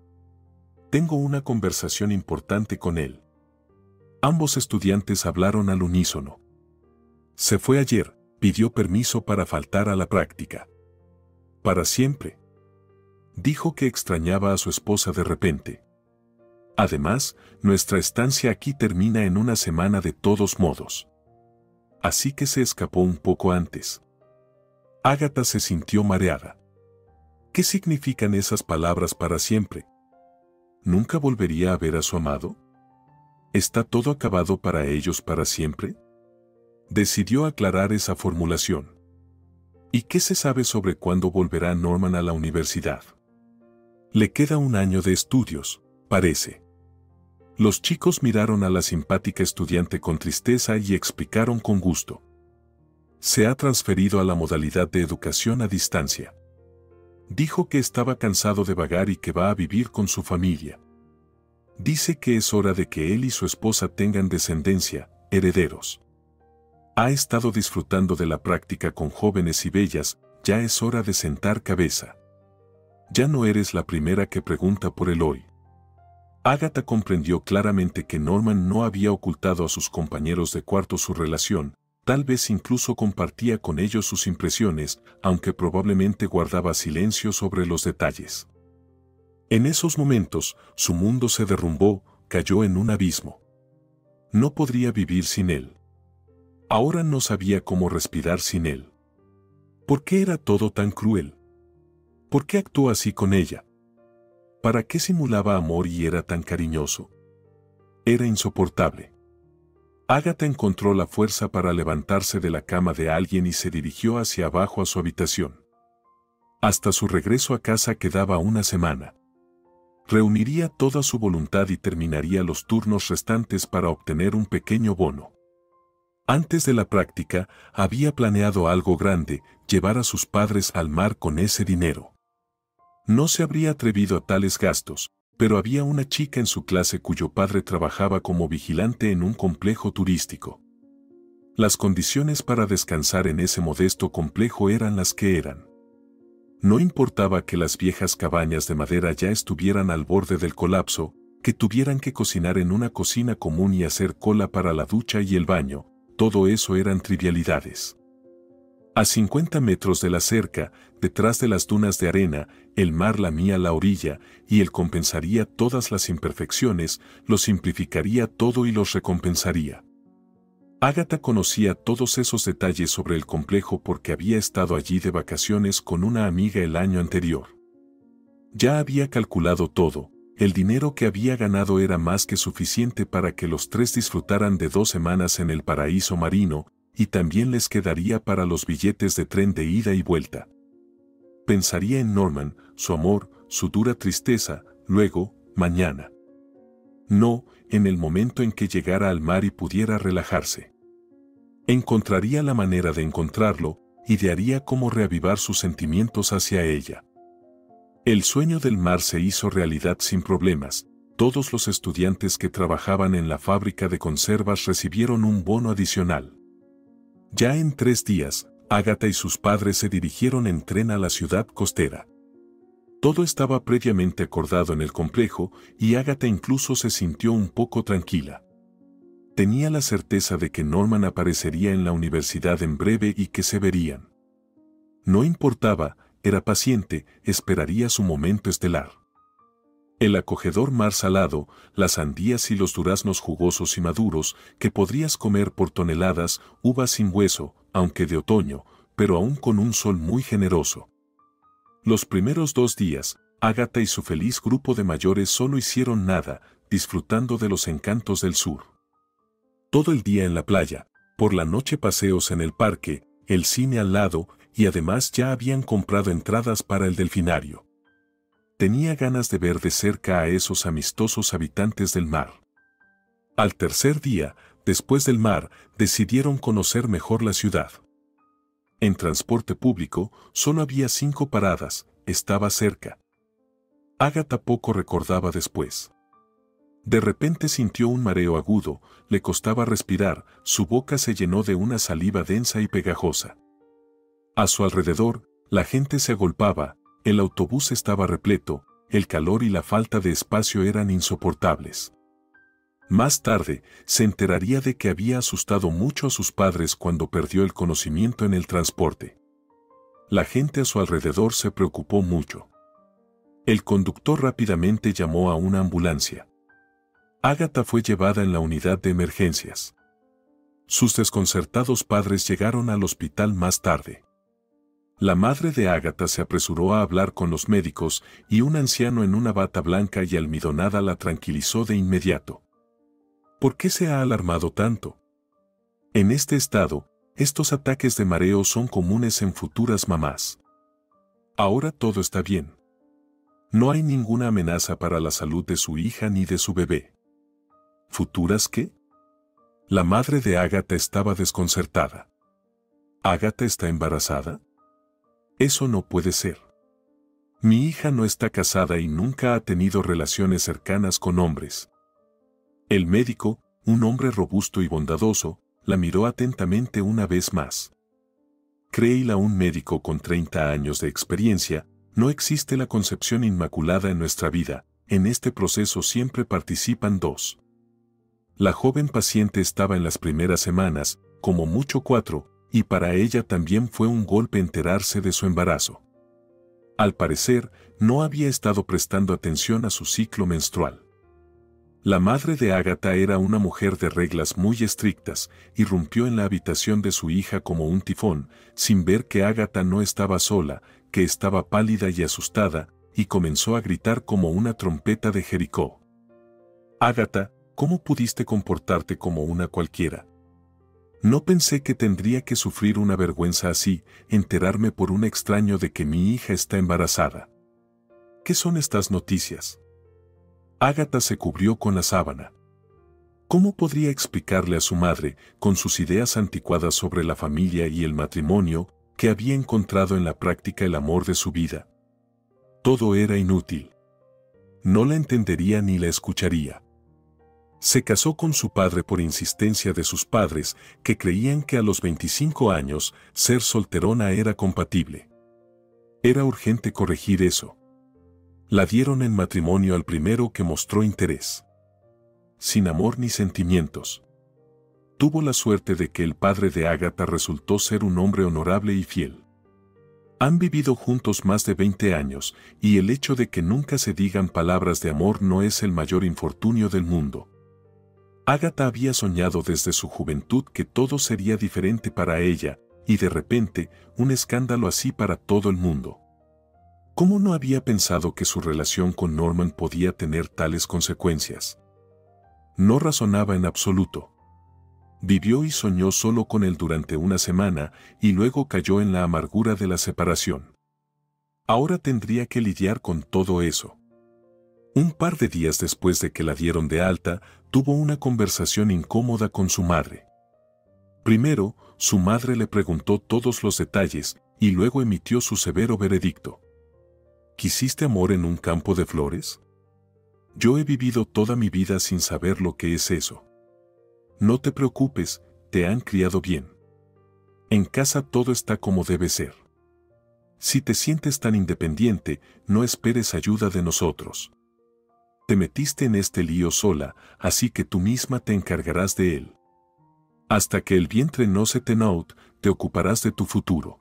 Tengo una conversación importante con él. Ambos estudiantes hablaron al unísono. Se fue ayer, pidió permiso para faltar a la práctica. Para siempre. Dijo que extrañaba a su esposa de repente. Además, nuestra estancia aquí termina en una semana de todos modos. Así que se escapó un poco antes. Agatha se sintió mareada. ¿Qué significan esas palabras para siempre? ¿Nunca volvería a ver a su amado? ¿Está todo acabado para ellos para siempre? Decidió aclarar esa formulación. ¿Y qué se sabe sobre cuándo volverá Norman a la universidad? Le queda un año de estudios, parece. Los chicos miraron a la simpática estudiante con tristeza y explicaron con gusto. Se ha transferido a la modalidad de educación a distancia. Dijo que estaba cansado de vagar y que va a vivir con su familia. Dice que es hora de que él y su esposa tengan descendencia, herederos. Ha estado disfrutando de la práctica con jóvenes y bellas, ya es hora de sentar cabeza. Ya no eres la primera que pregunta por él hoy. Agatha comprendió claramente que Norman no había ocultado a sus compañeros de cuarto su relación, tal vez incluso compartía con ellos sus impresiones, aunque probablemente guardaba silencio sobre los detalles. En esos momentos, su mundo se derrumbó, cayó en un abismo. No podría vivir sin él. Ahora no sabía cómo respirar sin él. ¿Por qué era todo tan cruel? ¿Por qué actuó así con ella? ¿Para qué simulaba amor y era tan cariñoso? Era insoportable. Agatha encontró la fuerza para levantarse de la cama de alguien y se dirigió hacia abajo a su habitación. Hasta su regreso a casa quedaba una semana. Reuniría toda su voluntad y terminaría los turnos restantes para obtener un pequeño bono. Antes de la práctica, había planeado algo grande, llevar a sus padres al mar con ese dinero. No se habría atrevido a tales gastos, pero había una chica en su clase cuyo padre trabajaba como vigilante en un complejo turístico. Las condiciones para descansar en ese modesto complejo eran las que eran. No importaba que las viejas cabañas de madera ya estuvieran al borde del colapso, que tuvieran que cocinar en una cocina común y hacer cola para la ducha y el baño, todo eso eran trivialidades. A 50 metros de la cerca, detrás de las dunas de arena, el mar lamía la orilla, y él compensaría todas las imperfecciones, los simplificaría todo y los recompensaría. Agatha conocía todos esos detalles sobre el complejo porque había estado allí de vacaciones con una amiga el año anterior. Ya había calculado todo, el dinero que había ganado era más que suficiente para que los tres disfrutaran de 2 semanas en el paraíso marino, y también les quedaría para los billetes de tren de ida y vuelta. Pensaría en Norman, su amor, su dura tristeza, luego, mañana. No, en el momento en que llegara al mar y pudiera relajarse. Encontraría la manera de encontrarlo, idearía cómo reavivar sus sentimientos hacia ella. El sueño del mar se hizo realidad sin problemas. Todos los estudiantes que trabajaban en la fábrica de conservas recibieron un bono adicional. Ya en 3 días, Agatha y sus padres se dirigieron en tren a la ciudad costera. Todo estaba previamente acordado en el complejo y Agatha incluso se sintió un poco tranquila. Tenía la certeza de que Norman aparecería en la universidad en breve y que se verían. No importaba, era paciente, esperaría su momento estelar. El acogedor mar salado, las sandías y los duraznos jugosos y maduros, que podrías comer por toneladas, uvas sin hueso, aunque de otoño, pero aún con un sol muy generoso. Los primeros 2 días, Agatha y su feliz grupo de mayores solo hicieron nada, disfrutando de los encantos del sur. Todo el día en la playa, por la noche paseos en el parque, el cine al lado, y además ya habían comprado entradas para el delfinario. Tenía ganas de ver de cerca a esos amistosos habitantes del mar. Al tercer día, después del mar, decidieron conocer mejor la ciudad. En transporte público, solo había 5 paradas, estaba cerca. Agatha poco recordaba después. De repente sintió un mareo agudo, le costaba respirar, su boca se llenó de una saliva densa y pegajosa. A su alrededor, la gente se agolpaba, el autobús estaba repleto, el calor y la falta de espacio eran insoportables. Más tarde, se enteraría de que había asustado mucho a sus padres cuando perdió el conocimiento en el transporte. La gente a su alrededor se preocupó mucho. El conductor rápidamente llamó a una ambulancia. Agatha fue llevada en la unidad de emergencias. Sus desconcertados padres llegaron al hospital más tarde. La madre de Agatha se apresuró a hablar con los médicos y un anciano en una bata blanca y almidonada la tranquilizó de inmediato. ¿Por qué se ha alarmado tanto? En este estado, estos ataques de mareo son comunes en futuras mamás. Ahora todo está bien. No hay ninguna amenaza para la salud de su hija ni de su bebé. ¿Futuras qué? La madre de Agatha estaba desconcertada. ¿Agatha está embarazada? Eso no puede ser. Mi hija no está casada y nunca ha tenido relaciones cercanas con hombres. El médico, un hombre robusto y bondadoso, la miró atentamente una vez más. Créela un médico con 30 años de experiencia, no existe la concepción inmaculada en nuestra vida, en este proceso siempre participan dos. La joven paciente estaba en las primeras semanas, como mucho 4, y para ella también fue un golpe enterarse de su embarazo. Al parecer, no había estado prestando atención a su ciclo menstrual. La madre de Ágata era una mujer de reglas muy estrictas, irrumpió en la habitación de su hija como un tifón, sin ver que Ágata no estaba sola, que estaba pálida y asustada, y comenzó a gritar como una trompeta de Jericó. Ágata, ¿cómo pudiste comportarte como una cualquiera? No pensé que tendría que sufrir una vergüenza así, enterarme por un extraño de que mi hija está embarazada. ¿Qué son estas noticias? Ágata se cubrió con la sábana. ¿Cómo podría explicarle a su madre, con sus ideas anticuadas sobre la familia y el matrimonio, que había encontrado en la práctica el amor de su vida? Todo era inútil. No la entendería ni la escucharía. Se casó con su padre por insistencia de sus padres, que creían que a los 25 años ser solterona era compatible. Era urgente corregir eso. La dieron en matrimonio al primero que mostró interés. Sin amor ni sentimientos. Tuvo la suerte de que el padre de Ágata resultó ser un hombre honorable y fiel. Han vivido juntos más de 20 años, y el hecho de que nunca se digan palabras de amor no es el mayor infortunio del mundo. Ágata había soñado desde su juventud que todo sería diferente para ella, y de repente, un escándalo así para todo el mundo. ¿Cómo no había pensado que su relación con Norman podía tener tales consecuencias? No razonaba en absoluto. Vivió y soñó solo con él durante una semana, y luego cayó en la amargura de la separación. Ahora tendría que lidiar con todo eso. Un par de días después de que la dieron de alta, tuvo una conversación incómoda con su madre. Primero, su madre le preguntó todos los detalles, y luego emitió su severo veredicto. ¿Quisiste amor en un campo de flores? Yo he vivido toda mi vida sin saber lo que es eso. No te preocupes, te han criado bien. En casa todo está como debe ser. Si te sientes tan independiente, no esperes ayuda de nosotros. Te metiste en este lío sola, así que tú misma te encargarás de él. Hasta que el vientre no se te note, te ocuparás de tu futuro.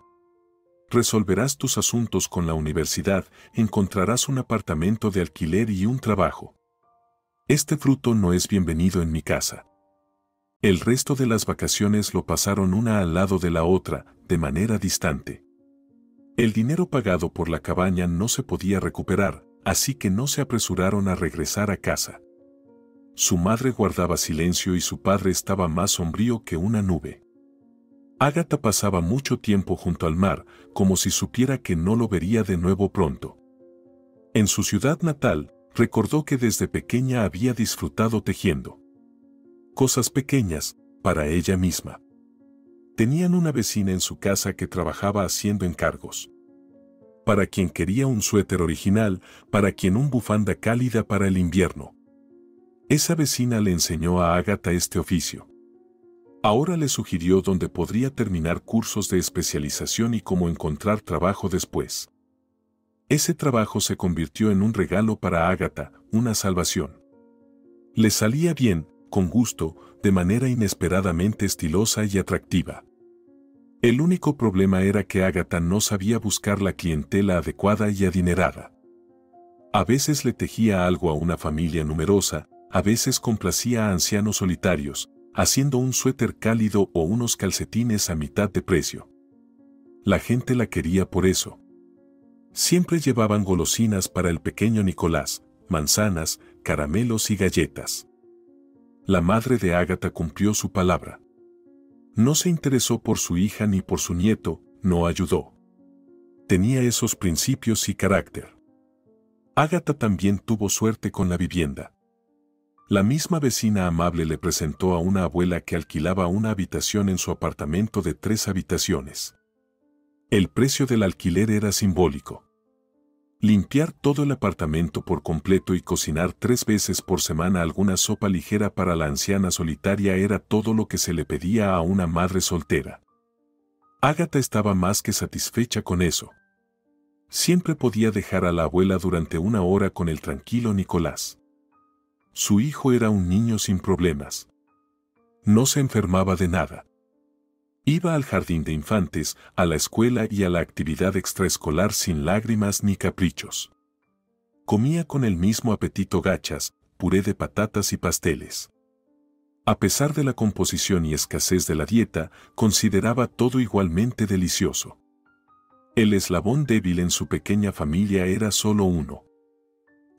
Resolverás tus asuntos con la universidad, encontrarás un apartamento de alquiler y un trabajo. Este fruto no es bienvenido en mi casa. El resto de las vacaciones lo pasaron una al lado de la otra, de manera distante. El dinero pagado por la cabaña no se podía recuperar, así que no se apresuraron a regresar a casa. Su madre guardaba silencio y su padre estaba más sombrío que una nube. Ágata pasaba mucho tiempo junto al mar, como si supiera que no lo vería de nuevo pronto. En su ciudad natal, recordó que desde pequeña había disfrutado tejiendo. Cosas pequeñas, para ella misma. Tenían una vecina en su casa que trabajaba haciendo encargos. Para quien quería un suéter original, para quien una bufanda cálida para el invierno. Esa vecina le enseñó a Ágata este oficio. Ahora le sugirió dónde podría terminar cursos de especialización y cómo encontrar trabajo después. Ese trabajo se convirtió en un regalo para Ágata, una salvación. Le salía bien, con gusto, de manera inesperadamente estilosa y atractiva. El único problema era que Ágata no sabía buscar la clientela adecuada y adinerada. A veces le tejía algo a una familia numerosa, a veces complacía a ancianos solitarios, haciendo un suéter cálido o unos calcetines a mitad de precio. La gente la quería por eso. Siempre llevaban golosinas para el pequeño Nicolás, manzanas, caramelos y galletas. La madre de Ágata cumplió su palabra. No se interesó por su hija ni por su nieto, no ayudó. Tenía esos principios y carácter. Ágata también tuvo suerte con la vivienda. La misma vecina amable le presentó a una abuela que alquilaba una habitación en su apartamento de 3 habitaciones. El precio del alquiler era simbólico. Limpiar todo el apartamento por completo y cocinar 3 veces por semana alguna sopa ligera para la anciana solitaria era todo lo que se le pedía a una madre soltera. Ágata estaba más que satisfecha con eso. Siempre podía dejar a la abuela durante 1 hora con el tranquilo Nicolás. Su hijo era un niño sin problemas. No se enfermaba de nada. Iba al jardín de infantes, a la escuela y a la actividad extraescolar sin lágrimas ni caprichos. Comía con el mismo apetito gachas, puré de patatas y pasteles. A pesar de la composición y escasez de la dieta, consideraba todo igualmente delicioso. El eslabón débil en su pequeña familia era solo uno.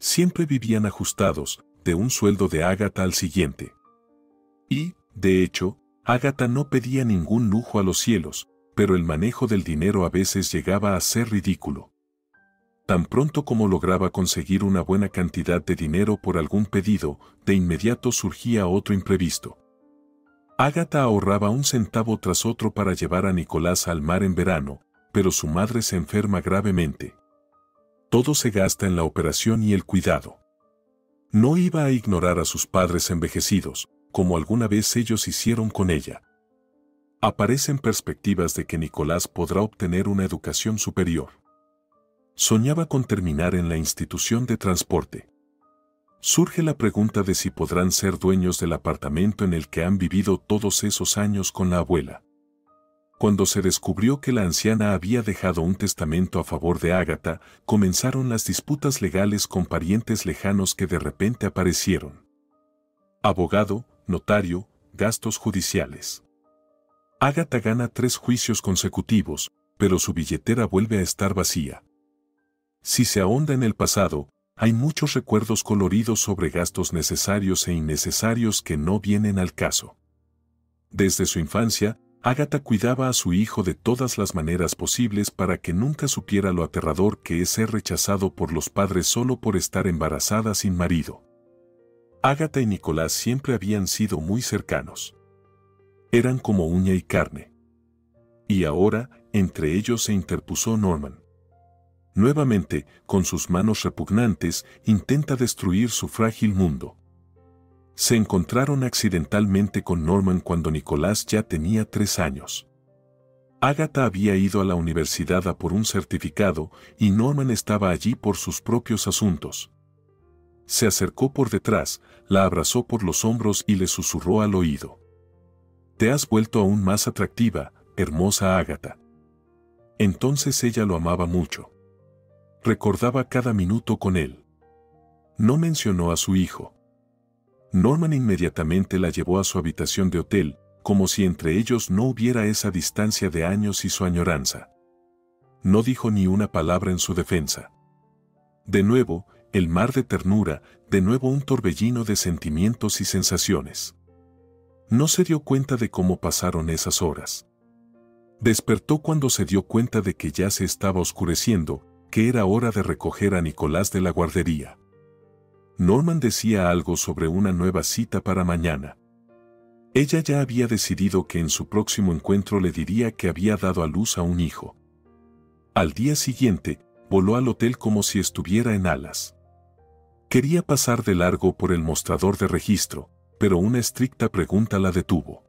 Siempre vivían ajustados, de un sueldo de Ágata al siguiente. Y, de hecho, Ágata no pedía ningún lujo a los cielos, pero el manejo del dinero a veces llegaba a ser ridículo. Tan pronto como lograba conseguir una buena cantidad de dinero por algún pedido, de inmediato surgía otro imprevisto. Ágata ahorraba 1 centavo tras otro para llevar a Nicolás al mar en verano, pero su madre se enferma gravemente. Todo se gasta en la operación y el cuidado. No iba a ignorar a sus padres envejecidos, como alguna vez ellos hicieron con ella. Aparecen perspectivas de que Nicolás podrá obtener una educación superior. Soñaba con terminar en la institución de transporte. Surge la pregunta de si podrán ser dueños del apartamento en el que han vivido todos esos años con la abuela. Cuando se descubrió que la anciana había dejado un testamento a favor de Ágata, comenzaron las disputas legales con parientes lejanos que de repente aparecieron. Abogado, notario, gastos judiciales. Ágata gana 3 juicios consecutivos, pero su billetera vuelve a estar vacía. Si se ahonda en el pasado, hay muchos recuerdos coloridos sobre gastos necesarios e innecesarios que no vienen al caso. Desde su infancia, Ágata cuidaba a su hijo de todas las maneras posibles para que nunca supiera lo aterrador que es ser rechazado por los padres solo por estar embarazada sin marido. Ágata y Nicolás siempre habían sido muy cercanos. Eran como uña y carne. Y ahora, entre ellos se interpuso Norman. Nuevamente, con sus manos repugnantes, intenta destruir su frágil mundo. Se encontraron accidentalmente con Norman cuando Nicolás ya tenía 3 años. Ágata había ido a la universidad a por un certificado y Norman estaba allí por sus propios asuntos. Se acercó por detrás, la abrazó por los hombros y le susurró al oído. «Te has vuelto aún más atractiva, hermosa Ágata». Entonces ella lo amaba mucho. Recordaba cada minuto con él. No mencionó a su hijo. Norman inmediatamente la llevó a su habitación de hotel, como si entre ellos no hubiera esa distancia de años y su añoranza. No dijo ni una palabra en su defensa. De nuevo, el mar de ternura, de nuevo un torbellino de sentimientos y sensaciones. No se dio cuenta de cómo pasaron esas horas. Despertó cuando se dio cuenta de que ya se estaba oscureciendo, que era hora de recoger a Nicolás de la guardería. Norman decía algo sobre una nueva cita para mañana. Ella ya había decidido que en su próximo encuentro le diría que había dado a luz a un hijo. Al día siguiente, voló al hotel como si estuviera en alas. Quería pasar de largo por el mostrador de registro, pero una estricta pregunta la detuvo.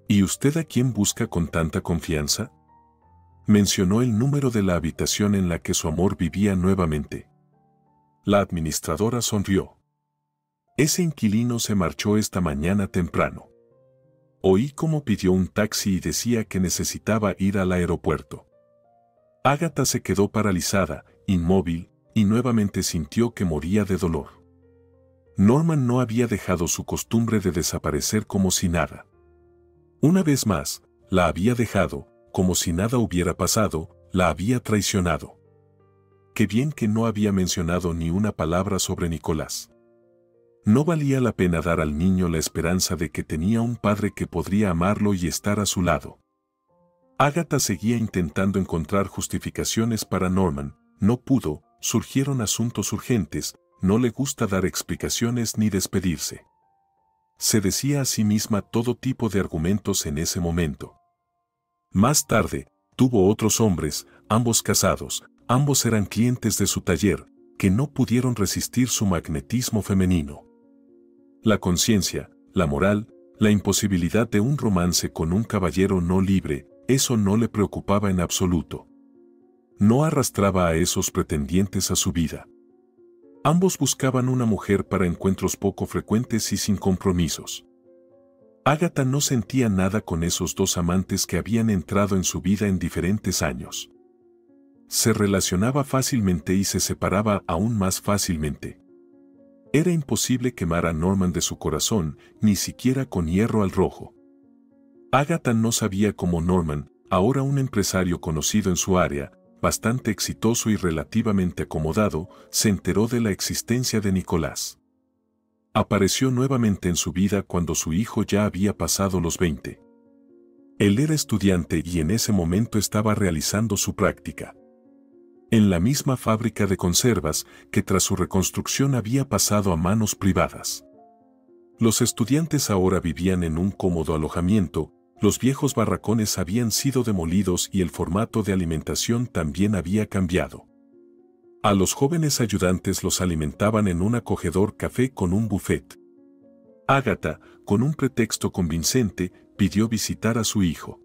¿Y usted a quién busca con tanta confianza? Mencionó el número de la habitación en la que su amor vivía nuevamente. La administradora sonrió. Ese inquilino se marchó esta mañana temprano. Oí cómo pidió un taxi y decía que necesitaba ir al aeropuerto. Ágata se quedó paralizada, inmóvil, y nuevamente sintió que moría de dolor. Norman no había dejado su costumbre de desaparecer como si nada. Una vez más, la había dejado, como si nada hubiera pasado, la había traicionado. Qué bien que no había mencionado ni una palabra sobre Nicolás. No valía la pena dar al niño la esperanza de que tenía un padre que podría amarlo y estar a su lado. Ágata seguía intentando encontrar justificaciones para Norman, no pudo, surgieron asuntos urgentes, no le gusta dar explicaciones ni despedirse. Se decía a sí misma todo tipo de argumentos en ese momento. Más tarde, tuvo otros hombres, ambos casados, Ambos eran clientes de su taller, que no pudieron resistir su magnetismo femenino. La conciencia, la moral, la imposibilidad de un romance con un caballero no libre, eso no le preocupaba en absoluto. No arrastraba a esos pretendientes a su vida. Ambos buscaban una mujer para encuentros poco frecuentes y sin compromisos. Ágata no sentía nada con esos dos amantes que habían entrado en su vida en diferentes años. Se relacionaba fácilmente y se separaba aún más fácilmente. Era imposible quemar a Norman de su corazón, ni siquiera con hierro al rojo. Ágata no sabía cómo Norman, ahora un empresario conocido en su área, bastante exitoso y relativamente acomodado, se enteró de la existencia de Nicolás. Apareció nuevamente en su vida cuando su hijo ya había pasado los 20. Él era estudiante y en ese momento estaba realizando su práctica en la misma fábrica de conservas que tras su reconstrucción había pasado a manos privadas. Los estudiantes ahora vivían en un cómodo alojamiento, los viejos barracones habían sido demolidos y el formato de alimentación también había cambiado. A los jóvenes ayudantes los alimentaban en un acogedor café con un buffet. Ágata, con un pretexto convincente, pidió visitar a su hijo.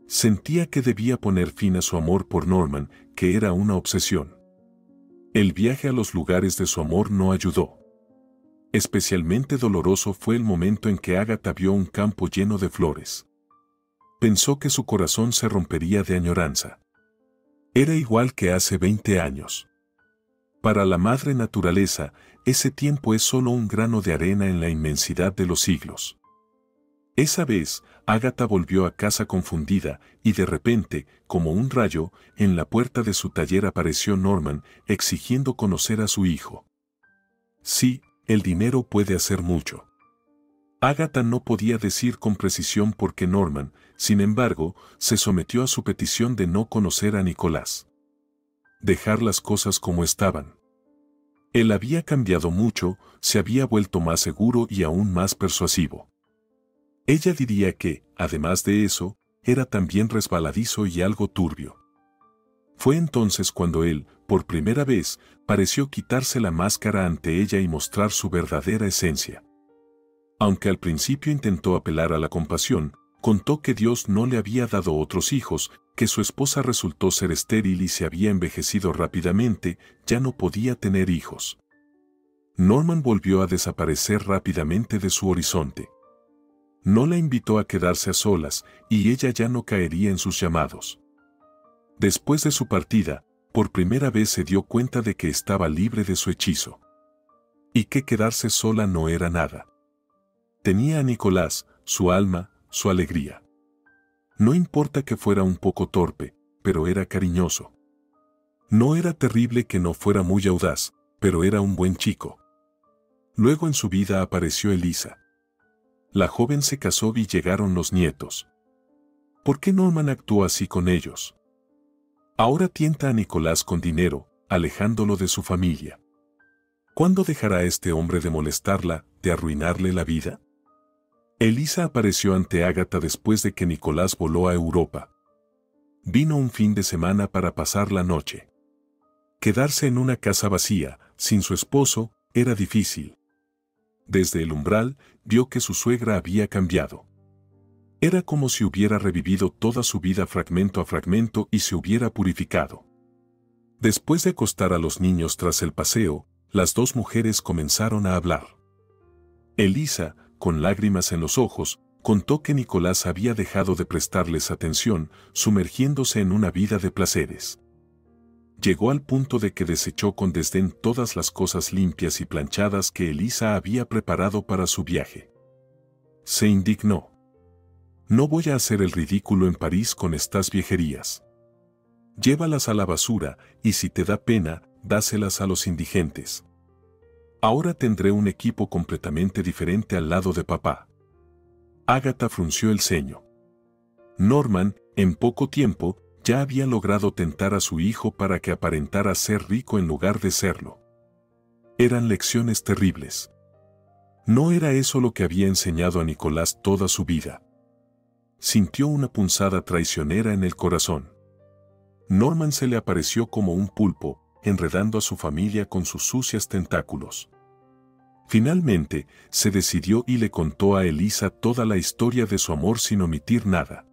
Sentía que debía poner fin a su amor por Norman, que era una obsesión. El viaje a los lugares de su amor no ayudó. Especialmente doloroso fue el momento en que Ágata vio un campo lleno de flores. Pensó que su corazón se rompería de añoranza. Era igual que hace 20 años. Para la madre naturaleza, ese tiempo es solo un grano de arena en la inmensidad de los siglos. Esa vez, Ágata volvió a casa confundida y de repente, como un rayo, en la puerta de su taller apareció Norman, exigiendo conocer a su hijo. Sí, el dinero puede hacer mucho. Ágata no podía decir con precisión por qué Norman, sin embargo, se sometió a su petición de no conocer a Nicolás. Dejar las cosas como estaban. Él había cambiado mucho, se había vuelto más seguro y aún más persuasivo. Ella diría que, además de eso, era también resbaladizo y algo turbio. Fue entonces cuando él, por primera vez, pareció quitarse la máscara ante ella y mostrar su verdadera esencia. Aunque al principio intentó apelar a la compasión, contó que Dios no le había dado otros hijos, que su esposa resultó ser estéril y se había envejecido rápidamente, ya no podía tener hijos. Norman volvió a desaparecer rápidamente de su horizonte. No la invitó a quedarse a solas, y ella ya no caería en sus llamados. Después de su partida, por primera vez se dio cuenta de que estaba libre de su hechizo. Y que quedarse sola no era nada. Tenía a Nicolás, su alma, su alegría. No importa que fuera un poco torpe, pero era cariñoso. No era terrible que no fuera muy audaz, pero era un buen chico. Luego en su vida apareció Elisa. La joven se casó y llegaron los nietos. ¿Por qué Norman actuó así con ellos? Ahora tienta a Nicolás con dinero, alejándolo de su familia. ¿Cuándo dejará este hombre de molestarla, de arruinarle la vida? Elisa apareció ante Ágata después de que Nicolás voló a Europa. Vino un fin de semana para pasar la noche. Quedarse en una casa vacía, sin su esposo, era difícil. Desde el umbral, vio que su suegra había cambiado. Era como si hubiera revivido toda su vida fragmento a fragmento y se hubiera purificado. Después de acostar a los niños tras el paseo, las dos mujeres comenzaron a hablar. Elisa, con lágrimas en los ojos, contó que Nicolás había dejado de prestarles atención, sumergiéndose en una vida de placeres. Llegó al punto de que desechó con desdén todas las cosas limpias y planchadas que Elisa había preparado para su viaje. Se indignó. No voy a hacer el ridículo en París con estas viejerías. Llévalas a la basura y si te da pena, dáselas a los indigentes. Ahora tendré un equipo completamente diferente al lado de papá. Ágata frunció el ceño. Norman, en poco tiempo, ya había logrado tentar a su hijo para que aparentara ser rico en lugar de serlo. Eran lecciones terribles. No era eso lo que había enseñado a Nicolás toda su vida. Sintió una punzada traicionera en el corazón. Norman se le apareció como un pulpo, enredando a su familia con sus sucios tentáculos. Finalmente, se decidió y le contó a Elisa toda la historia de su amor sin omitir nada.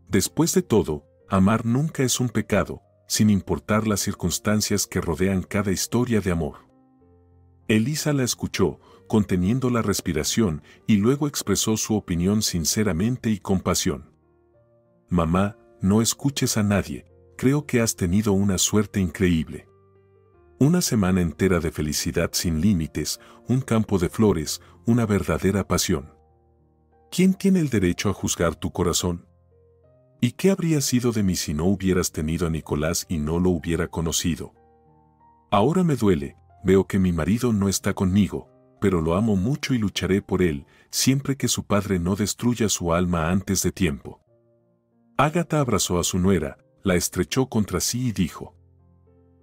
Después de todo, amar nunca es un pecado, sin importar las circunstancias que rodean cada historia de amor. Elisa la escuchó, conteniendo la respiración, y luego expresó su opinión sinceramente y con pasión. Mamá, no escuches a nadie, creo que has tenido una suerte increíble. Una semana entera de felicidad sin límites, un campo de flores, una verdadera pasión. ¿Quién tiene el derecho a juzgar tu corazón? ¿Y qué habría sido de mí si no hubieras tenido a Nicolás y no lo hubiera conocido? Ahora me duele, veo que mi marido no está conmigo, pero lo amo mucho y lucharé por él, siempre que su padre no destruya su alma antes de tiempo. Ágata abrazó a su nuera, la estrechó contra sí y dijo: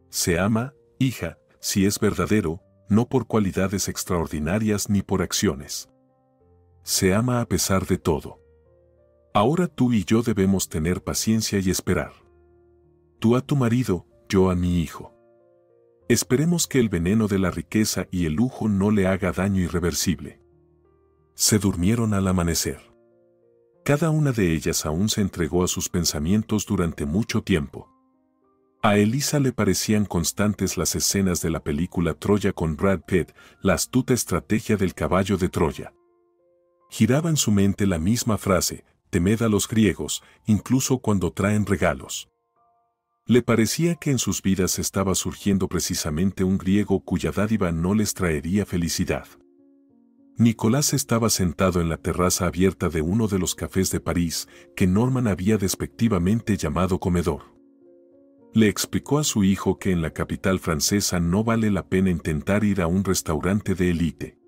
Se ama, hija, si es verdadero, no por cualidades extraordinarias ni por acciones. Se ama a pesar de todo. Ahora tú y yo debemos tener paciencia y esperar. Tú a tu marido, yo a mi hijo. Esperemos que el veneno de la riqueza y el lujo no le haga daño irreversible. Se durmieron al amanecer. Cada una de ellas aún se entregó a sus pensamientos durante mucho tiempo. A Elisa le parecían constantes las escenas de la película Troya con Brad Pitt, la astuta estrategia del caballo de Troya. Giraba en su mente la misma frase: temed a los griegos, incluso cuando traen regalos. Le parecía que en sus vidas estaba surgiendo precisamente un griego cuya dádiva no les traería felicidad. Nicolás estaba sentado en la terraza abierta de uno de los cafés de París, que Norman había despectivamente llamado comedor. Le explicó a su hijo que en la capital francesa no vale la pena intentar ir a un restaurante de élite.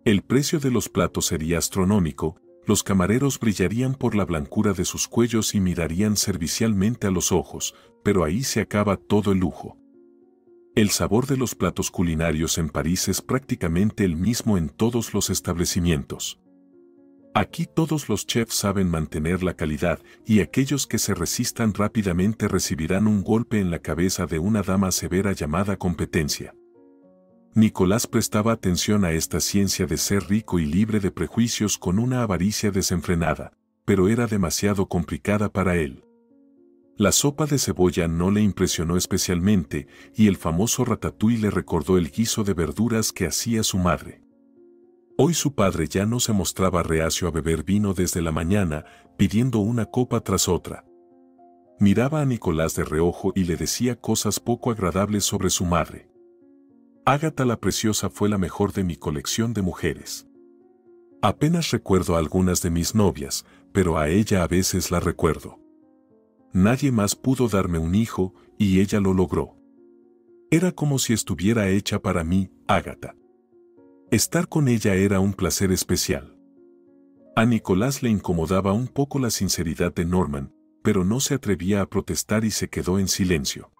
El precio de los platos sería astronómico, los camareros brillarían por la blancura de sus cuellos y mirarían servicialmente a los ojos, pero ahí se acaba todo el lujo. El sabor de los platos culinarios en París es prácticamente el mismo en todos los establecimientos. Aquí todos los chefs saben mantener la calidad y aquellos que se resistan rápidamente recibirán un golpe en la cabeza de una dama severa llamada competencia. Nicolás prestaba atención a esta ciencia de ser rico y libre de prejuicios con una avaricia desenfrenada, pero era demasiado complicada para él. La sopa de cebolla no le impresionó especialmente y el famoso ratatouille le recordó el guiso de verduras que hacía su madre. Hoy su padre ya no se mostraba reacio a beber vino desde la mañana, pidiendo una copa tras otra. Miraba a Nicolás de reojo y le decía cosas poco agradables sobre su madre. Ágata la Preciosa fue la mejor de mi colección de mujeres. Apenas recuerdo a algunas de mis novias, pero a ella a veces la recuerdo. Nadie más pudo darme un hijo, y ella lo logró. Era como si estuviera hecha para mí, Ágata. Estar con ella era un placer especial. A Nicolás le incomodaba un poco la sinceridad de Norman, pero no se atrevía a protestar y se quedó en silencio.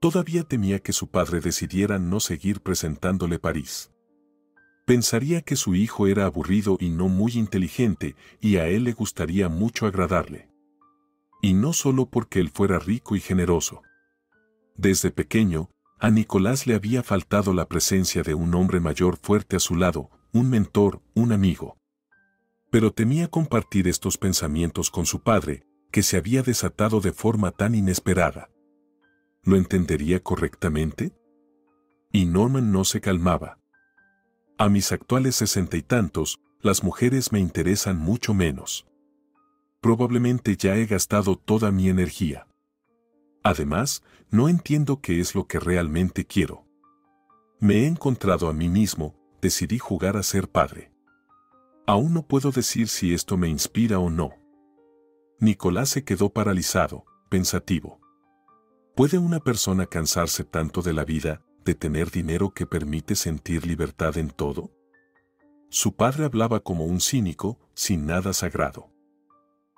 Todavía temía que su padre decidiera no seguir presentándole París. Pensaría que su hijo era aburrido y no muy inteligente, y a él le gustaría mucho agradarle. Y no solo porque él fuera rico y generoso. Desde pequeño, a Nicolás le había faltado la presencia de un hombre mayor fuerte a su lado, un mentor, un amigo. Pero temía compartir estos pensamientos con su padre, que se había desatado de forma tan inesperada. ¿Lo entendería correctamente? Y Norman no se calmaba. A mis actuales 60 y tantos, las mujeres me interesan mucho menos. Probablemente ya he gastado toda mi energía. Además, no entiendo qué es lo que realmente quiero. Me he encontrado a mí mismo, decidí jugar a ser padre. Aún no puedo decir si esto me inspira o no. Nicolás se quedó paralizado, pensativo. ¿Puede una persona cansarse tanto de la vida, de tener dinero que permite sentir libertad en todo? Su padre hablaba como un cínico, sin nada sagrado.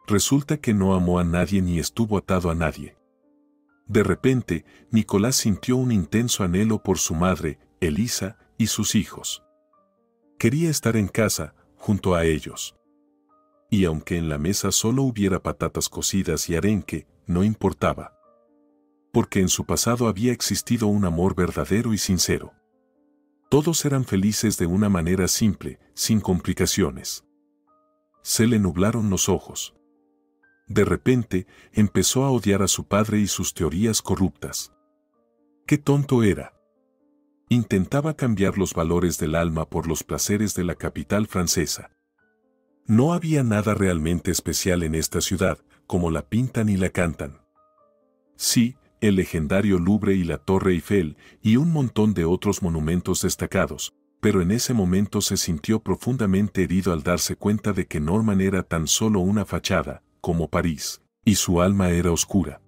Resulta que no amó a nadie ni estuvo atado a nadie. De repente, Nicolás sintió un intenso anhelo por su madre, Elisa, y sus hijos. Quería estar en casa, junto a ellos. Y aunque en la mesa solo hubiera patatas cocidas y arenque, no importaba. Porque en su pasado había existido un amor verdadero y sincero. Todos eran felices de una manera simple, sin complicaciones. Se le nublaron los ojos. De repente, empezó a odiar a su padre y sus teorías corruptas. ¡Qué tonto era! Intentaba cambiar los valores del alma por los placeres de la capital francesa. No había nada realmente especial en esta ciudad, como la pintan y la cantan. Sí, el legendario Louvre y la Torre Eiffel, y un montón de otros monumentos destacados, pero en ese momento se sintió profundamente herido al darse cuenta de que Norman era tan solo una fachada, como París, y su alma era oscura.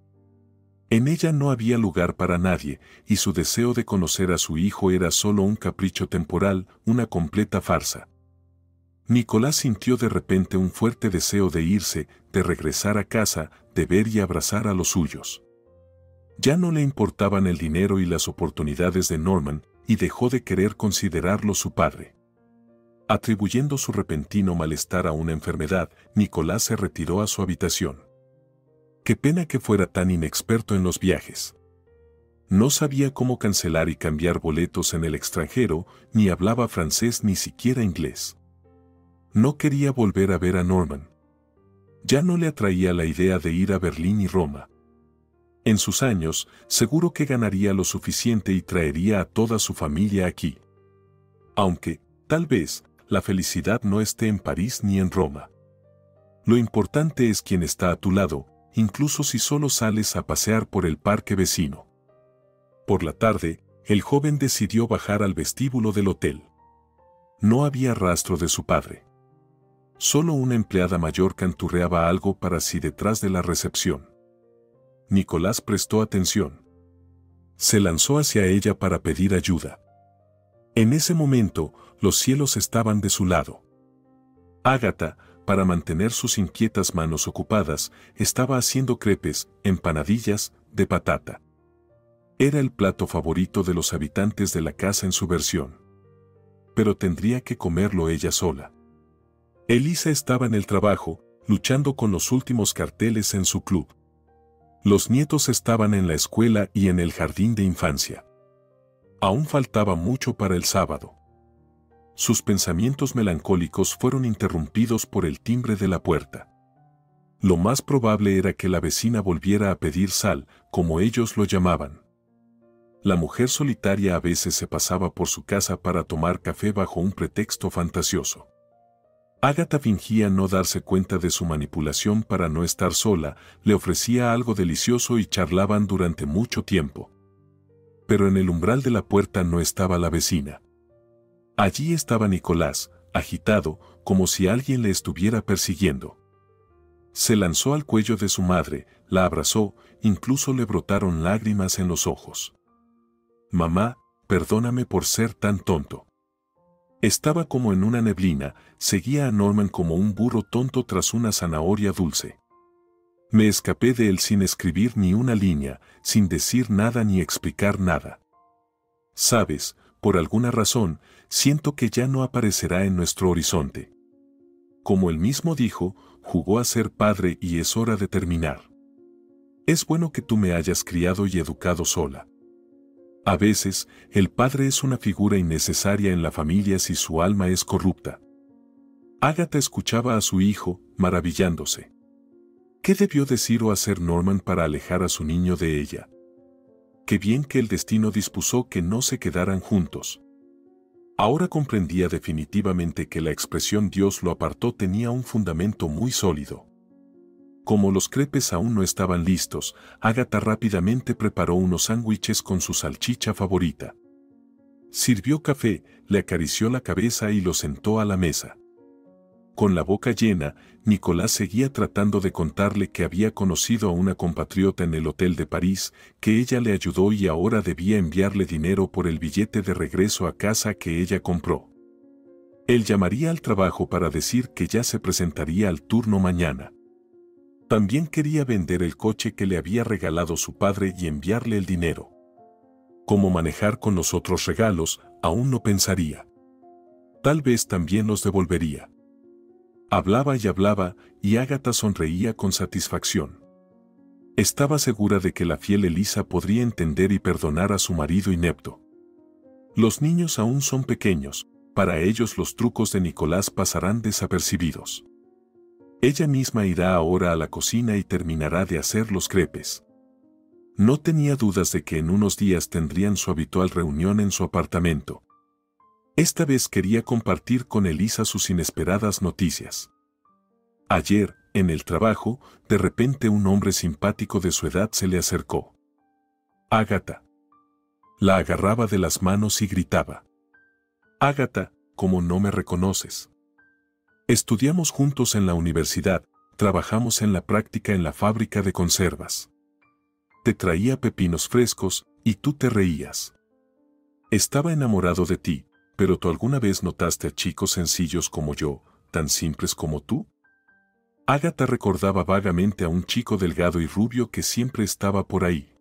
En ella no había lugar para nadie, y su deseo de conocer a su hijo era solo un capricho temporal, una completa farsa. Nicolás sintió de repente un fuerte deseo de irse, de regresar a casa, de ver y abrazar a los suyos. Ya no le importaban el dinero y las oportunidades de Norman, y dejó de querer considerarlo su padre. Atribuyendo su repentino malestar a una enfermedad, Nicolás se retiró a su habitación. Qué pena que fuera tan inexperto en los viajes. No sabía cómo cancelar y cambiar boletos en el extranjero, ni hablaba francés ni siquiera inglés. No quería volver a ver a Norman. Ya no le atraía la idea de ir a Berlín y Roma. En sus años, seguro que ganaría lo suficiente y traería a toda su familia aquí. Aunque, tal vez, la felicidad no esté en París ni en Roma. Lo importante es quién está a tu lado, incluso si solo sales a pasear por el parque vecino. Por la tarde, el joven decidió bajar al vestíbulo del hotel. No había rastro de su padre. Solo una empleada mayor canturreaba algo para sí detrás de la recepción. Nicolás prestó atención. Se lanzó hacia ella para pedir ayuda. En ese momento, los cielos estaban de su lado. Ágata, para mantener sus inquietas manos ocupadas, estaba haciendo crepes, empanadillas, de patata. Era el plato favorito de los habitantes de la casa en su versión. Pero tendría que comerlo ella sola. Elisa estaba en el trabajo, luchando con los últimos carteles en su club. Los nietos estaban en la escuela y en el jardín de infancia. Aún faltaba mucho para el sábado. Sus pensamientos melancólicos fueron interrumpidos por el timbre de la puerta. Lo más probable era que la vecina volviera a pedir sal, como ellos lo llamaban. La mujer solitaria a veces se pasaba por su casa para tomar café bajo un pretexto fantasioso. Ágata fingía no darse cuenta de su manipulación para no estar sola, le ofrecía algo delicioso y charlaban durante mucho tiempo. Pero en el umbral de la puerta no estaba la vecina. Allí estaba Nicolás, agitado, como si alguien le estuviera persiguiendo. Se lanzó al cuello de su madre, la abrazó, incluso le brotaron lágrimas en los ojos. «Mamá, perdóname por ser tan tonto». Estaba como en una neblina, seguía a Norman como un burro tonto tras una zanahoria dulce. Me escapé de él sin escribir ni una línea, sin decir nada ni explicar nada. Sabes, por alguna razón, siento que ya no aparecerá en nuestro horizonte. Como él mismo dijo, jugó a ser padre y es hora de terminar. Es bueno que tú me hayas criado y educado sola. A veces, el padre es una figura innecesaria en la familia si su alma es corrupta. Ágata escuchaba a su hijo, maravillándose. ¿Qué debió decir o hacer Norman para alejar a su niño de ella? Qué bien que el destino dispuso que no se quedaran juntos. Ahora comprendía definitivamente que la expresión Dios lo apartó tenía un fundamento muy sólido. Como los crepes aún no estaban listos, Ágata rápidamente preparó unos sándwiches con su salchicha favorita. Sirvió café, le acarició la cabeza y lo sentó a la mesa. Con la boca llena, Nicolás seguía tratando de contarle que había conocido a una compatriota en el hotel de París, que ella le ayudó y ahora debía enviarle dinero por el billete de regreso a casa que ella compró. Él llamaría al trabajo para decir que ya se presentaría al turno mañana. También quería vender el coche que le había regalado su padre y enviarle el dinero. Cómo manejar con los otros regalos, aún no pensaría. Tal vez también los devolvería. Hablaba y hablaba, y Ágata sonreía con satisfacción. Estaba segura de que la fiel Elisa podría entender y perdonar a su marido inepto. Los niños aún son pequeños, para ellos los trucos de Nicolás pasarán desapercibidos. Ella misma irá ahora a la cocina y terminará de hacer los crepes. No tenía dudas de que en unos días tendrían su habitual reunión en su apartamento. Esta vez quería compartir con Elisa sus inesperadas noticias. Ayer, en el trabajo, de repente un hombre simpático de su edad se le acercó. Ágata. La agarraba de las manos y gritaba. Ágata, ¿cómo no me reconoces? Estudiamos juntos en la universidad, trabajamos en la práctica en la fábrica de conservas. Te traía pepinos frescos, y tú te reías. Estaba enamorado de ti, pero ¿tú alguna vez notaste a chicos sencillos como yo, tan simples como tú? Ágata recordaba vagamente a un chico delgado y rubio que siempre estaba por ahí.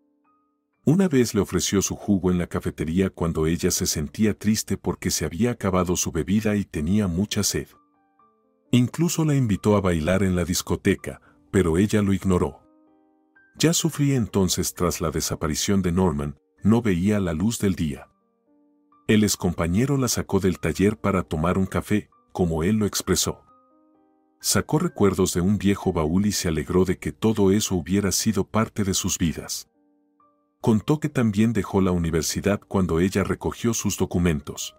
Una vez le ofreció su jugo en la cafetería cuando ella se sentía triste porque se había acabado su bebida y tenía mucha sed. Incluso la invitó a bailar en la discoteca, pero ella lo ignoró. Ya sufría entonces tras la desaparición de Norman, no veía la luz del día. El excompañero la sacó del taller para tomar un café, como él lo expresó. Sacó recuerdos de un viejo baúl y se alegró de que todo eso hubiera sido parte de sus vidas. Contó que también dejó la universidad cuando ella recogió sus documentos.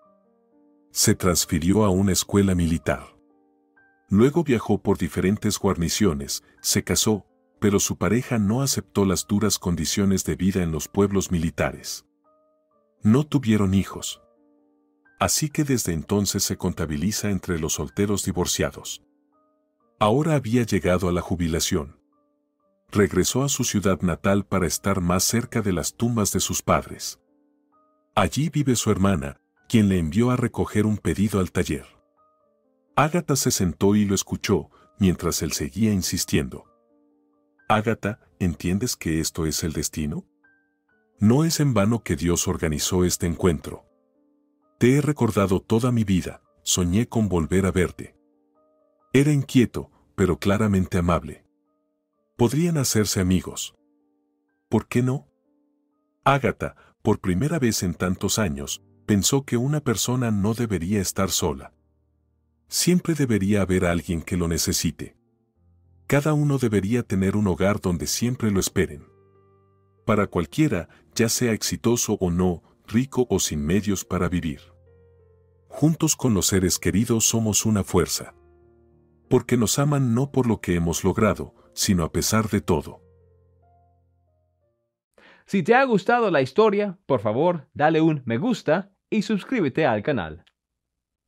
Se transfirió a una escuela militar. Luego viajó por diferentes guarniciones, se casó, pero su pareja no aceptó las duras condiciones de vida en los pueblos militares. No tuvieron hijos. Así que desde entonces se contabiliza entre los solteros divorciados. Ahora había llegado a la jubilación. Regresó a su ciudad natal para estar más cerca de las tumbas de sus padres. Allí vive su hermana, quien le envió a recoger un pedido al taller. Ágata se sentó y lo escuchó, mientras él seguía insistiendo. Ágata, ¿entiendes que esto es el destino? No es en vano que Dios organizó este encuentro. Te he recordado toda mi vida, soñé con volver a verte. Era inquieto, pero claramente amable. Podrían hacerse amigos. ¿Por qué no? Ágata, por primera vez en tantos años, pensó que una persona no debería estar sola. Siempre debería haber alguien que lo necesite. Cada uno debería tener un hogar donde siempre lo esperen. Para cualquiera, ya sea exitoso o no, rico o sin medios para vivir. Juntos con los seres queridos somos una fuerza. Porque nos aman no por lo que hemos logrado, sino a pesar de todo. Si te ha gustado la historia, por favor, dale un me gusta y suscríbete al canal.